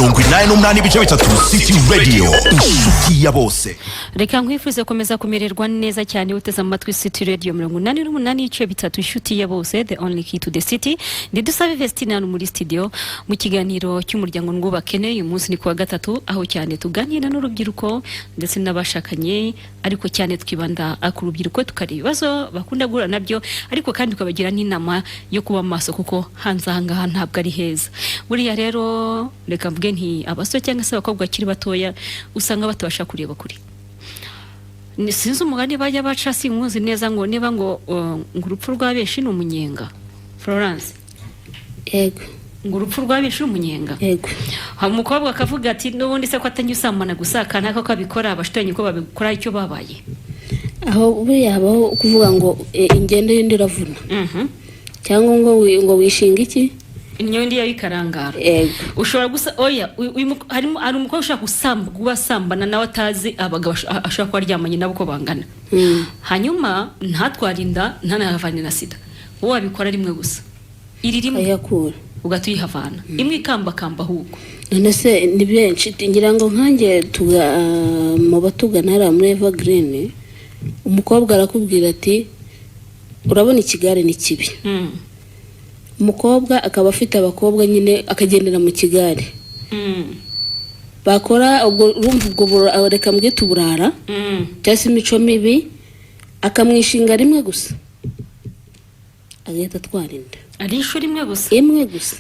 89 ibice bitatu City Radio inshuti ya bose. Reka nkwifuze komeza kumererwa neza cyane uteze amatwi City Radio 88 ibice bitatu inshuti ya bose, the only key to the city. Ndi DUSABE VESTINE muri studio mu kiganiro cy'umuryango ndwubake. Uyu munsi ni kuwa gatatu aho cyane tuganira n'urubyiruko ndetse n'abashakanye, ariko cyane twibanda akurubyiruko tukareba ibibazo bakunda gura nabyo, ariko kandi tukabagira n'inama yo kuba maso kuko hanze ahangaha ntabwo ari heza. Buriya rero reka mvuge nti abasore cyangwa se abakobwa bakiri batoya usanga batabasha kureba kuri. Sinzi umugani bajya baca sinkuzi neza ngo niba ngo urupfu rwa benshi ni umunyenga. Florence, yego, ngo urupfu rwa benshi umunyenga. Yego. Ha umukobwa akavuga ati n'ubundi se ko atanyusamana gusakana ko kabikora abashitanye ko babikora icyo babaye. Aho buriya habaho kuvuga ngo ingendo y'indi iravuna. Cyangwa ngo wishinga iki? Inyondi yabikarangara. Ushobora gusa oya harimo ari umukobwa ushaka gusambana nawe atazi abagabo ashaka kwaryamanye nabo ko bangana. Hanyuma ntatwarinda ntanavane na sida. Wowe wabikora rimwe gusa. Iri rimwe yakura ugatuyihavana. Imwe ikamba ahubwo. None se ni benshi ngira ngo nkange mu batugana ara muri Evergreen, umukobwa arakubwira ati urabona ikigare ni kibi. Umukobwa akaba afite abakobwa nyine akagendera mu kigare. Bakora ubwo rumva ubwo reka mbwite uburara. Cyase imico mibi akamwishinga rimwe gusa. Agahita twarinda. Ari ishuri imwe gusa. Imwe gusa.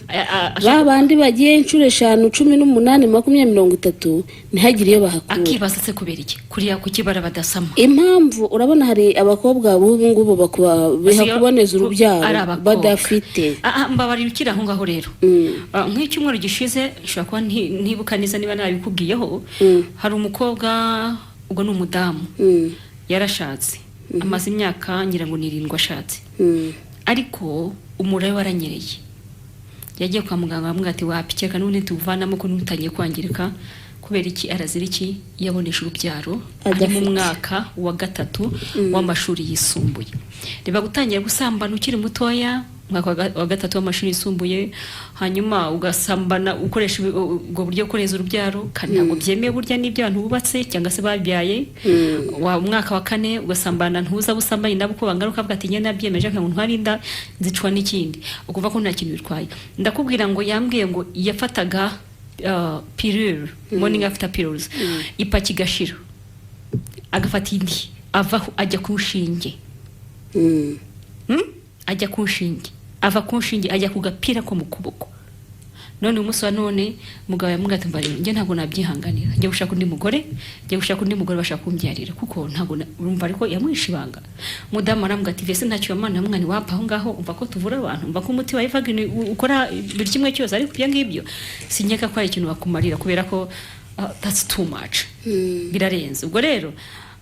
Babandi bagiye inshuro 5, 18, 20, ntihagire iyo bahakura. Akibaza se kubera iki? Kuriya kukibara badasama. Impamvu urabona hari abakobwa bubu ngubu bihakuboneza urubyaro badafite. Mbabarira ukira aho ngaho rero. Nk'icyumweru gishize ushobora kuba ntibuka neza niba nabikubwiyeho, hari umukobwa ubwo n'umudamu yarashatse. Amaze imyaka ngira ngo 7 ashatse. Ariko umurayi waranyereye. Yagiye kwa muganga bamwe ati wapikeka n'undi tuvanamo ko nutangiye kwangirika kubera iki arazira iki yabonesha urubyaro ari mu mwaka wa 3 w'amashuri yisumbuye. Reba gutangira gusambana ukiri mutoya mwaka wa 3 w'amashuri yisumbuye, hanyuma ugasambana ukoresha ubwo buryo koreza urubyaro kandi ntabwo byemeye burya n'ibyo abantu bubatse cyangwa se babyaye. Wa mwaka wa 4 ugasambana ntuza busambanye nabo ko bangaruka avuga ati nyene nabyemeje ngo ntwarinda nzicwa n'ikindi ukuva ko nta kintu bitwaye. Ndakubwira ngo yambwiye ngo yafataga pilule morning after pills ipaki gashira agafata indi avaho ajya kushinge. Ajya kushinge ava kushinge ajya kugapira ko mu kuboko. None umunsi wa none mugabo yamugata mbare nge ntago nabyihanganira, nge gushaka undi mugore bashaka kumbyarira kuko ntago urumva ariko yamwishibanga. Mudamu aramugati vese ntacyo yamana mwani wapa aho ngaho umva ko tuvura abantu, umva ko umuti wa Evergreen ukora buri kimwe cyose, ariko bya ngibyo sinyeka ko ari ikintu bakumarira kubera ko that's too much. Birarenze. Ubwo rero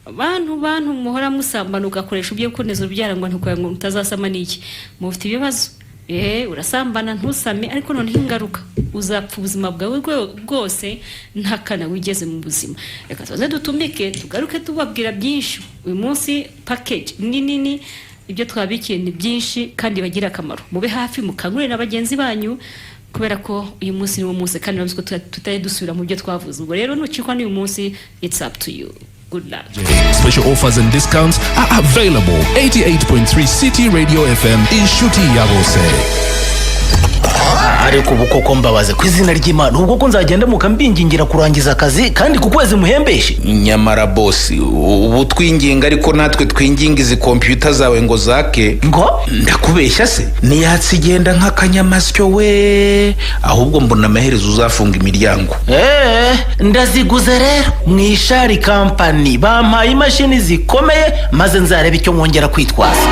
bantu muhora musambana ugakoresha ubye kuneza urubyara ngo ntuko utazasama niki mufite ibibazo. Urasambana ntusame, ariko none ingaruka uzapfa ubuzima bwawe bwose ntakana wigeze mu buzima. Reka tuze dutumike tugaruke tubabwira byinshi uyu munsi. Package nini ibyo twabikiye ni byinshi kandi bagira akamaro. Mube hafi mukangurira abagenzi banyu kubera ko uyu munsi ni wo munsi kandi nabisiko tutaye dusubira mu byo twavuze. Ubwo rero nucikwa ni uyu munsi, it's up to you. Good luck. Special offers and discounts are available. 88.3 City Radio FM inshuti ya bose. Ariko ubu koko mbabaze ku izina ry'Imana ubwo ko nzagenda mukambingingira kurangiza akazi kandi ku kwezi muhembeshe. Nyamara boss ubu twinginga ariko natwe twinginga izi computer zawe ngo zake. Ngo ndakubeshya se niyatsigenda nk'akanyamasyo we, ahubwo mbona amaherezo uzafunga imiryango. Ndaziguze rero mwishari company bampaye imashini zikomeye maze nzareba icyo mwongera kwitwaza.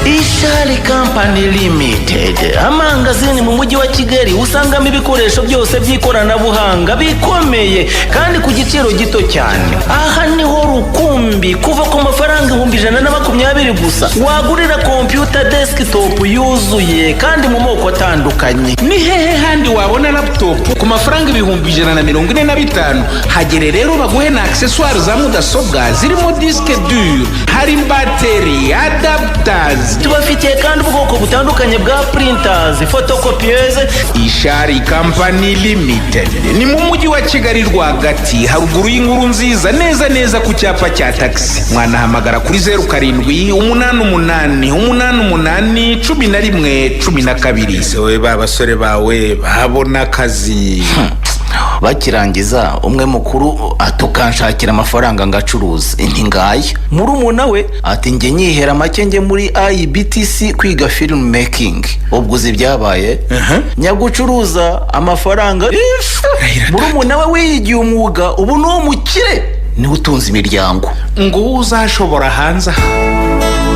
Ishari Company Limited amangazini mu mujyi wa Kigali usangamo ibikoresho byose by'ikoranabuhanga bikomeye kandi ku giciro gito cyane. Aha niho rukumbi kuva ku mafaranga 120 gusa wagurira computer desktop yuzuye kandi mu moko atandukanye. Ni hehe handi waba wabona laptop ku mafaranga 145 hagere rero baguhe na accessoires za mudasobwa zirimo disque dur, hari battery, adapters. Tubafitiye kandi ubwoko butandukanye bwa printers, photocopieuse. Ishari Company Limited ni mu mujyi wa Kigali rwagati, haruguru y'inkuru nziza, neza ku cyapa cya taxi. Mwanahamagara kuri 0788881112. Sewe babasore bawe babona akazi. Bakirangiza umwe mukuru atukanshakira amafaranga ngacuruza inti ngaye. Murumuna we ati nge nyihera make nge muri IBTC kwiga film making. Ubwo zibyabaye nyagucuruza amafaranga. Murumuna we wigiye umwuga ubu no mukire ni utunze imiryango. Ngo uzashobora hanze.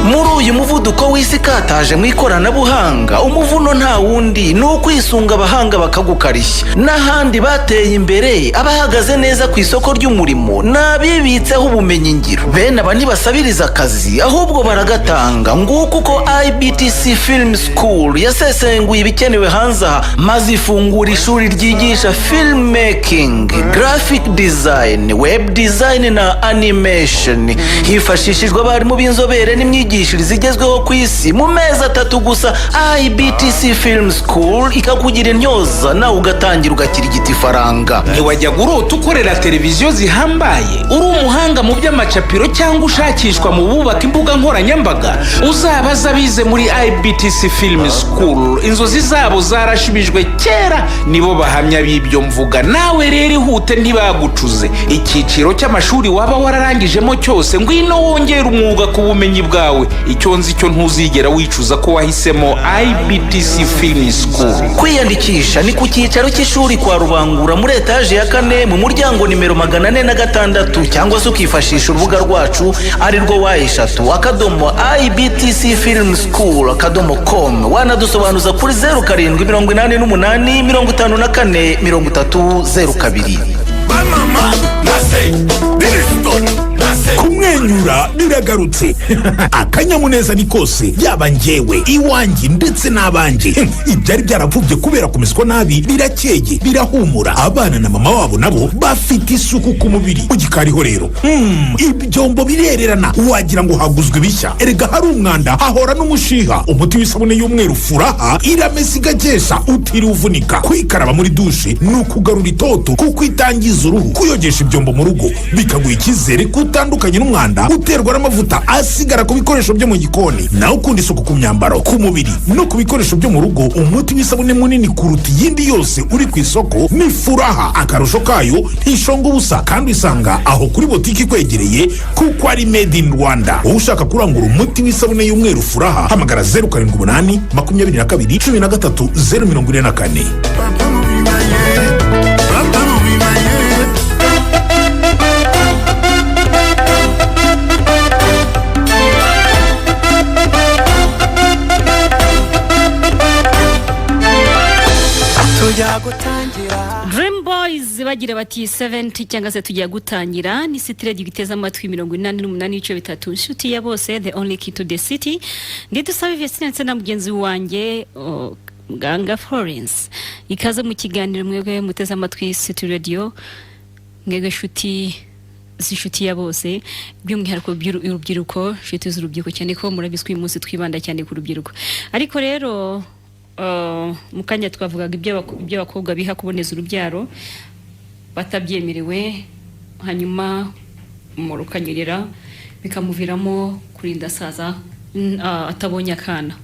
Muri uyu muvuduko w'isi kataje mu ikoranabuhanga, umuvuno nta wundi ni ukwisunga abahanga bakagukarishya. N'ahandi bateye imbere abahagaze neza ku isoko ry'umurimo n'abibitseho ubumenyi ngiro. Bene aba ntibasabiriza akazi ahubwo baragatanga. Nguko uko IBTC Film School yasesenguye ibikenewe hanze maze ifungura ishuri ryigisha film making, graphic design, web design na animation. Hifashishijwe abarimu b'inzobere n'imyigishirize igezweho ku isi. Mu mezi 3 gusa IBTC Film School ikakugira intyoza nawe ugatangira ugakirigita ifaranga. Ntiwajya gurota ukorera televiziyo zihambaye, uri umuhanga mu by'amacapiro cyangwa ushakishwa mu bubaka imbuga nkoranyambaga, uzabaza bize muri IBTC Film School. Inzozi zabo zarashibijwe kera, nibo bahamya b'ibyo mvuga. Nawe rero ihute ntibagucuze. Icyiciro cy'amashuri waba wararangijemo cyose ngwino wongera umwuga ku bumenyi bwawe. Icyo nzi cyo ntuzigera wicuza ko wahisemo IBTC Film School. Kwiyandikisha ni ku cyicaro cy'ishuri kwa Rubangura muri etaje ya 4 mu muryango nimero 406 cyangwa se ukifashisha urubuga rwacu ari rwo wa@ibtcfilmschool.com. Wanadusobanuza kuri 0788543002. Mama, kumwenyura biragarutse. Akanyamuneza ni kose, yaba njyewe iwanjye ndetse n'abanje. Ibyari byarapfubye kubera kumiswa nabi birakeye, birahumura. Abana na mama wabo nabo bafite isuku ku mubiri. Ugikariho rero ibyombo birererana wagira ngo haguzwe bishya. Erega hari umwanda hahora n'umushiha. Umuti w'isabune y'umweru Furaha iramesa igakesha utiri uvunika. Kwikaraba muri dushe ni ukugarura itoto kuko itangiza uruhu. Kuyogesha ibyombo mu rugo bikaguha icyizere kutandukanye n'umwanda uterwa n'amavuta asigara ku bikoresho byo mu gikoni. Nawe ukunda isuku ku myambaro, ku mubiri no ku bikoresho byo mu rugo, umuti w'isabune munini kuruta iyindi yose uri ku isoko ni Furaha. Akarusho kayo ntishonga ubusa kandi usanga aho kuri botiki kwegereye kuko ari made in Rwanda. Ushaka kurangura umuti w'isabune y'umweru Furaha hamagara 078 22 13 044. Dream Boys bagira bati 70 cyangwa se tugiye gutangira. Ni City Radio giteza amatwi 88.3 inshuti ya bose, the only key to the city. Ndi DUSABE Vestine ndetse na mugenzi wanjye Muganga Florence. Ikaze mu kiganiro mwebwe muteza amatwi City Radio, mwebwe inshuti ya bose, by'umwihariko urubyiruko, inshuti z'urubyiruko, cyane ko murabiswe uyu munsi twibanda cyane ku rubyiruko. Ariko rero mukanya twavugaga ibyo abakobwa biha kuboneza urubyaro batabyemerewe, hanyuma murukanyirira bikamuviramo kurinda saza atabonye akana.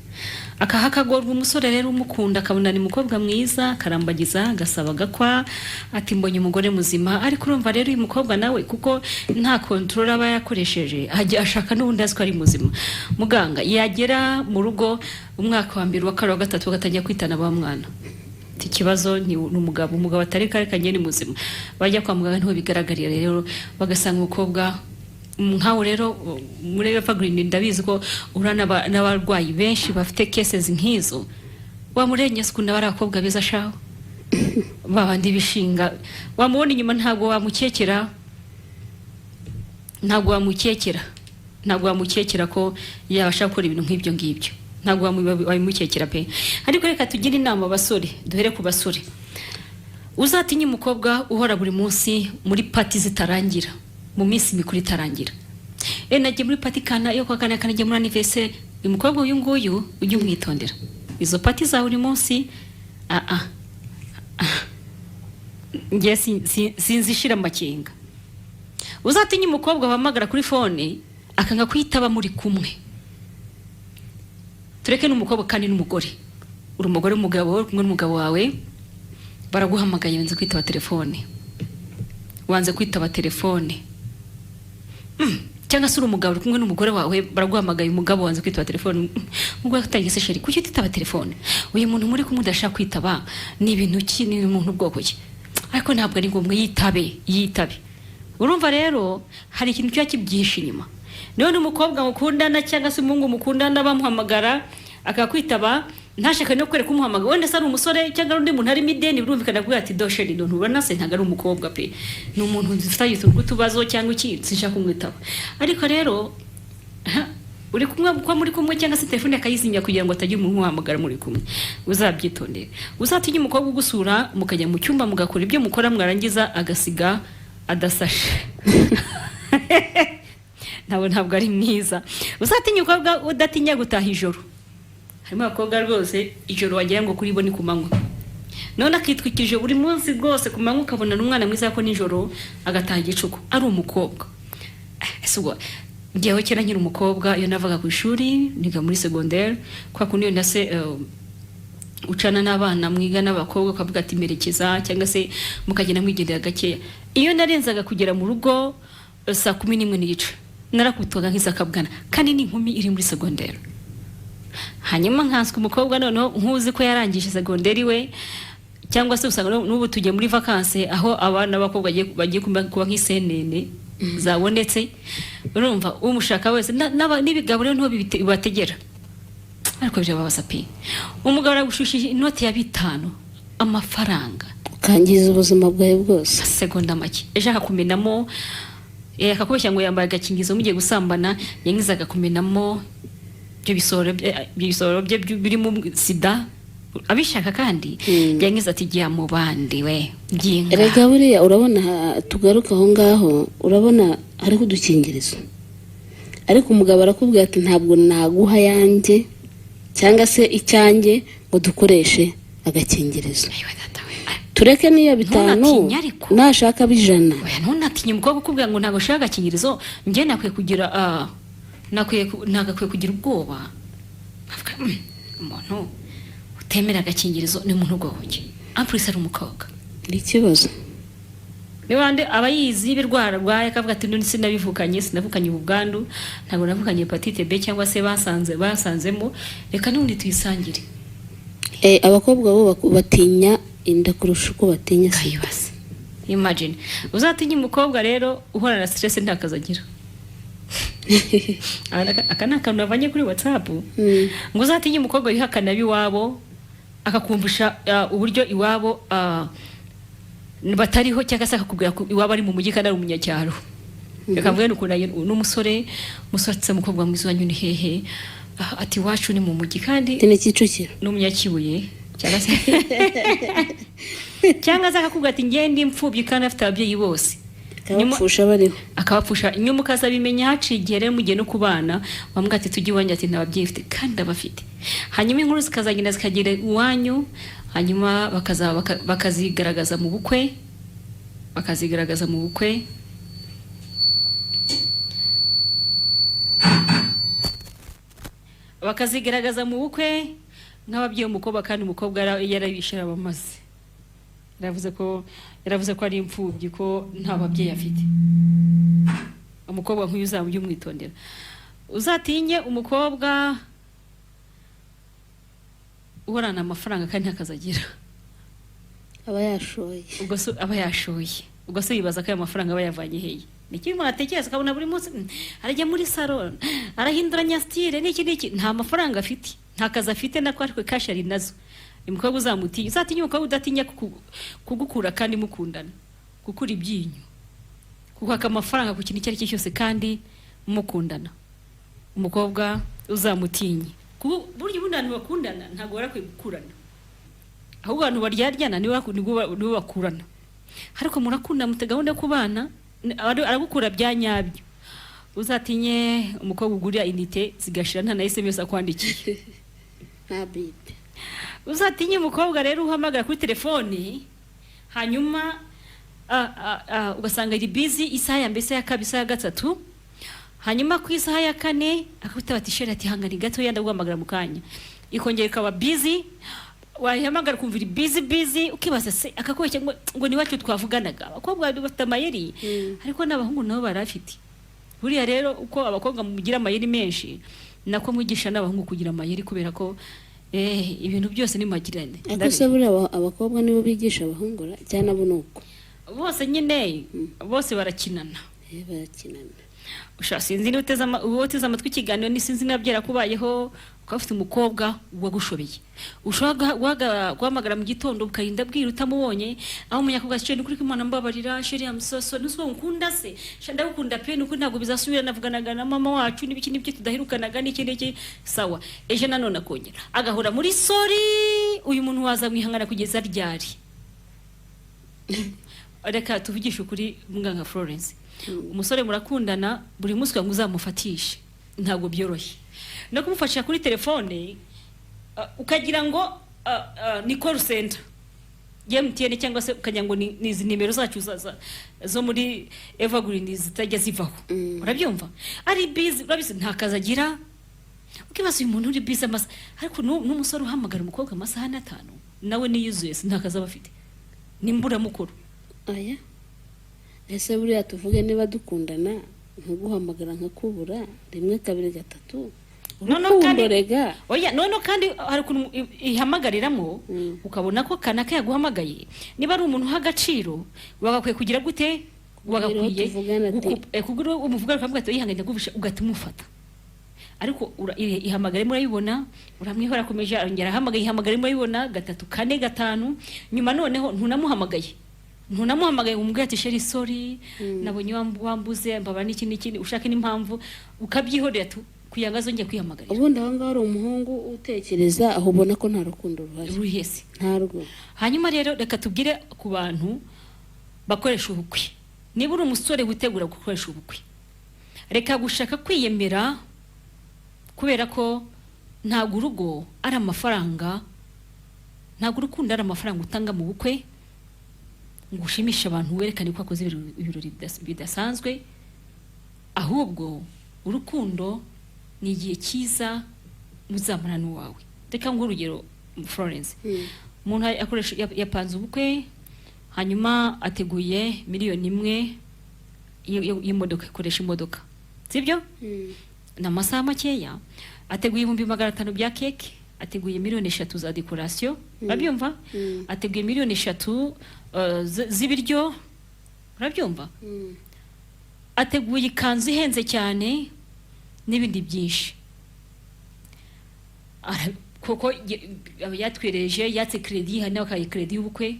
Akahakagorwa umusore rero umukunda akabona ni mukobwa mwiza, karambagiza gasaba gakwa ati mbonye umugore muzima. Ariko urumva rero uyu mukobwa nawe kuko nta control aba yakoresheje ajya ashaka n'ubundi aziko ari muzima. Muganga yagera mu rugo umwaka wa 2 wa 3 wa 3 gatangiye kwitana ba mwana. Ikibazo ni umugabo atari karekanye ni muzima. Bajya kwa muganga ntiho bigaragarira rero bagasanga umukobwa nkaho rero muri Evergreen ndabizi ko urana n'abarwayi benshi bafite cases nk'izo. Wamurenya sikunda barakobwa beza shaho babandi bishinga wamubona inyuma ntago wamukekera ko yabasha gukora ibintu nk'ibyo ngibyo. Ntago wamukekera pe. Ariko reka tugire inama basore, duhere ku basore. Uzatinye umukobwa uhora buri munsi muri pati zitarangira, mu minsi mikuru itarangira. Nagiye muri pati kana yo kwa kana nagiye muri anniversaire, umukobwa uyu nguyu ujye umwitondera. Izo pati za buri munsi ngiye sinzishira amakenga. Uzatinye umukobwa wamagara kuri phone akanga kwitaba muri kumwe. Tureke n'umukobwa kandi n'umugore. Uri umugore umugabo kumwe n'umugabo wawe baraguhamagaye wanze kwitaba telefone. Wanze kwitaba telefone. Cyangwa se uri umugabo kumwe n'umugore wawe baraguhamagaye umugabo wanze kwitaba telefone. Umugore atangise sheri kuki utitaba telefone? Uyu muntu muri kumudashaka kwitaba ni ibintu ki ni umuntu bwoko ki? Ariko ntabwo ari ngombwa yitabe. Urumva rero hari ikintu cyo kibyihishe inyuma. Niyo n'umukobwa mukundana cyangwa se umuhungu mukundana bamuhamagara akakwitaba ntashaka no kwereka umuhamagara wenda se ari umusore cyangwa undi muntu ari mideni birumvikana kuvuga ati dosheri none ubona se ntago ari umukobwa pe ni umuntu ufite utubazo cyangwa iki sinshaka kumwitaba. Ariko rero uri kumwe kwa muri kumwe cyangwa se telefone akayizimya kugira ngo atagira umuntu uhamagara muri kumwe. Uzabyitondera. Uzatinye umukobwa ugusura mukajya mu cyumba mugakora ibyo mukora mwarangiza agasiga adasashe. Ntabwo ari mwiza. Uzatinye umukobwa udatinya gutaha ijoro. Harimo abakobwa rwose ijoro wagira ngo kuri bo ni kumanywa. None akitwikije buri munsi rwose kumanywa ukabona n'umwana mwiza ko nijoro agataha igicuku. Ari umukobwa. Ese ngiyeho kera nkiri umukobwa iyo navaga ku ishuri niga muri secondaire kwa kundi yo ndase ucana n'abana mwiga n'abakobwa ukavuga ati merekeza cyangwa se mukagenda mwigendera gakeya. Iyo narenzaga kugera mu rugo saa 11 n'igice narakutwaga nk'izakabwana kandi ni inkumi iri muri secondaire. Hanyuma nkanswe umukobwa noneho nkuzi ko yarangije secondaire we cyangwa se usanga n'ubu tujye muri vacances aho abana b'abakobwa bagiye kuba nk'isenene zabonetse. Urumva umushaka wese n'ibigabo rero nto bibategera. Ariko byo babasa pe umugabo aragushushije inoti ya 5 amafaranga kangiza ubuzima bwawe bwose segonda make ejo akakumenamo akakubeshya ngo yambaye agakingizo mugiye gusambana yangizaga kumenamo byo bisoro bye birimo sida abishaka kandi yangiza ati giya mu bandi we byinga. Erega buriya urabona tugaruka aho ngaho urabona hariho udukingirizo ariko umugabo arakubwira ati ntabwo naguha yanjye cyangwa se icyanjye ngo dukoreshe agakingirizo. Tureke niyo 5 nashaka bijana. Oya none atinye umukobwa ukubwira ngo ntago shaka agakingirizo ngiye nakwiye kugira nagakwiye kugira ubwoba. Umuntu utemera agakingirizo ni umuntu ubwoboke. Amprise ari umukobwa. Ikibazo Niwande abayizi birwara rwaye akavuga ati none sinavukanye ubwandu ntago navukanye hepatite B cyangwa se basanzemo reka n'undi tuyisangire. Abakobwa bo batinya inda kurusha uko batinya sibase. Imagine uzatinya umukobwa rero uhora na stress ntakazagira. Akanaka navanye kuri WhatsApp ngo uzatinya umukobwa yihakana biwabo akakumbusha uburyo iwabo batariho cyangwa se akakubwira ko iwabo ari mu mujyi kandi ari umunyacyaro. Akavuga n'umusore musatse mukobwa mwiza wanyu ni hehe ati wacu ni mu mujyi kandi tene Kicukiro n'umunyakibuye cyangwa se akakubwira ati ngende imfubyi kandi afite ababyeyi bose akabapfusha bariho akabapfusha inyuma ukazabimenya haciye rero mugiye no kubana bamwe ati tujye iwanyu ati ntababyeyi mfite kandi abafite. Hanyuma inkuru zikazagenda zikagera iwanyu hanyuma bakazigaragaza mu bukwe nk'ababyeyi umukobwa kandi umukobwa yarabishira bamaze yaravuze ko ari imfubyi ko nta babyeyi afite. Umukobwa nk'uyu uzamujye umwitondera. Uzatinye umukobwa uhorana amafaranga kandi ntakazagira. aba yashoye ubwo se yibaza ko ayo mafaranga aba yavanye hehe. Niki umuntu atekereza akabona buri munsi arajya muri salon arahinduranya style niki nta mafaranga afite nta kazi afite nako ariko cash ari nazo. Umukobwa uzatinya umukobwa udatinya kugukura kandi mukundana gukura ibyinyo kukwaka amafaranga ku kintu icyo ari cyo cyose kandi mukundana. Umukobwa uzamutinye buryo bunani bakundana ntago barakwiye gukurana ahubwo abantu baryaryana niwe bakurana ariko murakunda mutegahunda kubana aragukura byanyabyo uzatinye umukobwa ugurira inite zigashira nta na SMS akwandikiye nta bipe uzatinye umukobwa rero uhamagara kuri telefone hanyuma ugasanga iri busy isaha ya mbese ya kabisa ya gatatu hanyuma ku isaha ya kane akubita bati sheri ati hangani gato yanda guhamagara mukanya ikongera ikaba busy wahamagara kumvira busy ukibaza se akakoye ngo ni wacu twavuganaga abakobwa bafite amayeri ariko n'abahungu nabo barafite buriya rero uko abakobwa mugira amayeri menshi nako mwigisha n'abahungu kugira amayeri kubera ko ibintu byose ni magirane akose buriya abakobwa nibo bigisha abahungura cyane abo nuko bose nyine bose barakinana sinzi n'uteze amatwi ikiganiro sinzi nabyera kubayeho ukafite umukobwa wagushobeye ushobora guhamagara mu gitondo ukarinda bwira utamubonye aho umunyakobwa sheri kuri kimana mbabarira sheri amusoso nuso nkunda se shanda gukunda pe nuko ntabwo bizasubira navuganaga na mama wacu n'ibiki n'ibyo tudahirukanaga n'iki sawa eje nanone akongera agahora muri sori uyu muntu waza mwihangana kugeza ryari reka tuvugishe kuri muganga Florence umusore murakundana buri munsi ngo uzamufatishe ntabwo byoroshye no kumufasha kuri telefone ukagira ngo ni call center MTN cyangwa se ukajya ngo ni izi nimero zacu zo muri Evergreen zitajya zivaho urabyumva ari busy urabise nta kazi agira ukibaza uyu muntu uri busy ariko n'umusore uhamagara umukobwa amasaha 5 nawe ni yuzuye nta kazi abafite nimbura mukuru aya ese buriya tuvuge niba dukundana nkuguhamagara nkakubura 1 2 3 none kandi hari ukuntu ihamagariramo ukabona ko kanaka yaguhamagaye niba ari umuntu hagaciro wagakwiye kugira gute wagakwiye kugira umuvuga ukavuga ati yihanganye gufisha ugatumufata ariko ihamagare murayibona uramwihora komeje arongera ahamagaye ihamagare murayibona 3 4 5 nyuma noneho ntunamuhamagaye umubwira ati sheri sorry nabonye wambuze mbaba n'iki ushaka n'impamvu ukabyihorera kuyanga zongeye kwihamagara ubundi aho ngaho ari umuhungu utekereza aho ubona ko nta rukundo ruhari ruhese ntarwo hanyuma rero reka tubwire ku bantu bakoresha ubukwe niba uri umusore witegura gukoresha ubukwe reka gushaka kwiyemera kubera ko ntabwo urugo ari amafaranga ntabwo urukundo ari amafaranga utanga mu bukwe ngo ushimishe abantu werekane ko akoze ibirori bidasanzwe ahubwo urukundo ni igihe cyiza muzamana n'uwawe reka nk'urugero Florence umuntu akoresha yapanze ubukwe hanyuma ateguye 1,000,000 y'imodoka ikoresha imodoka sibyo n'amasaha makeya ateguye 500,000 bya keke ateguye 3,000,000 za decoration urabyumva ateguye 3,000,000 z'ibiryo urabyumva ateguye ikanzu ihenze cyane n'ibindi byinshi koko yatwereje yatse credit hano akaye credit y'ubukwe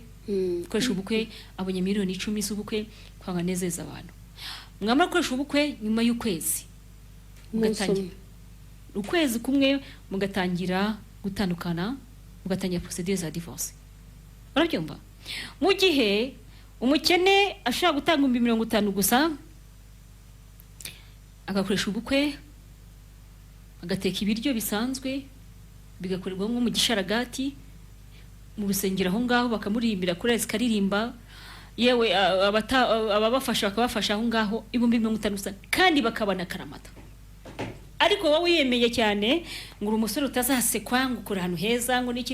koresha ubukwe abonye 10,000,000 z'ubukwe kwanga nezeza abantu mwamara koresha ubukwe nyuma y'ukwezi mugatangira ukwezi kumwe mugatangira gutandukana mugatangira procedure za divorce urabyumva mu gihe umukene ashaka gutanga 50 gusa agakoresha ubukwe agateka ibiryo bisanzwe bigakorerwa nko mu gisharagati mu rusengero aho ngaho bakamurimbira kuri zikaririmba yewe ababafasha bakabafasha aho ngaho 50,000 kandi bakabana karamata ariko wowe wiyemeye cyane ngo umusore utazasekwa ngo ukora ahantu heza ngo niki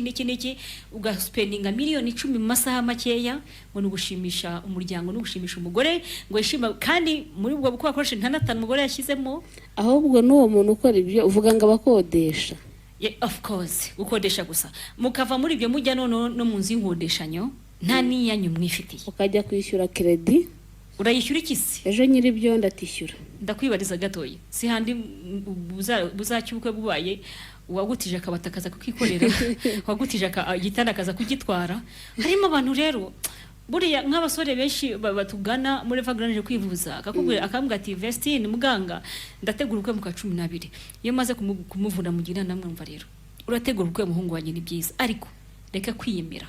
ugaspendinga 10,000,000 mu masaha makeya ngo nugushimisha umuryango nugushimisha umugore ngo yishima kandi muri ubwo bukwa akoresha 5 umugore yashyizemo ahubwo n'uwo muntu ukora ibyo uvuga ngo abakodesha of course ukodesha gusa mukava muri ibyo mujya no mu nzu y'inkodeshanyo nta niyanyu mwifitiye ukajya kwishyura credit urayishyura ikisi ejo nyiri byo ndatishyura ndakwibariza gatoyi si handi buzacyuke bubaye wagutije akabatakaza kukikorera wagutije igitanda akaza kugitwara harimo abantu rero buriya nk'abasore benshi batugana muri Evergreen kwivuza akakubwira akambwa ati Vestine muganga ndategura ubukwe mu 12 iyo maze kumuvuna mugira namwe mva rero urategura ubukwe muhungu wanjye ni byiza ariko reka kwiyemera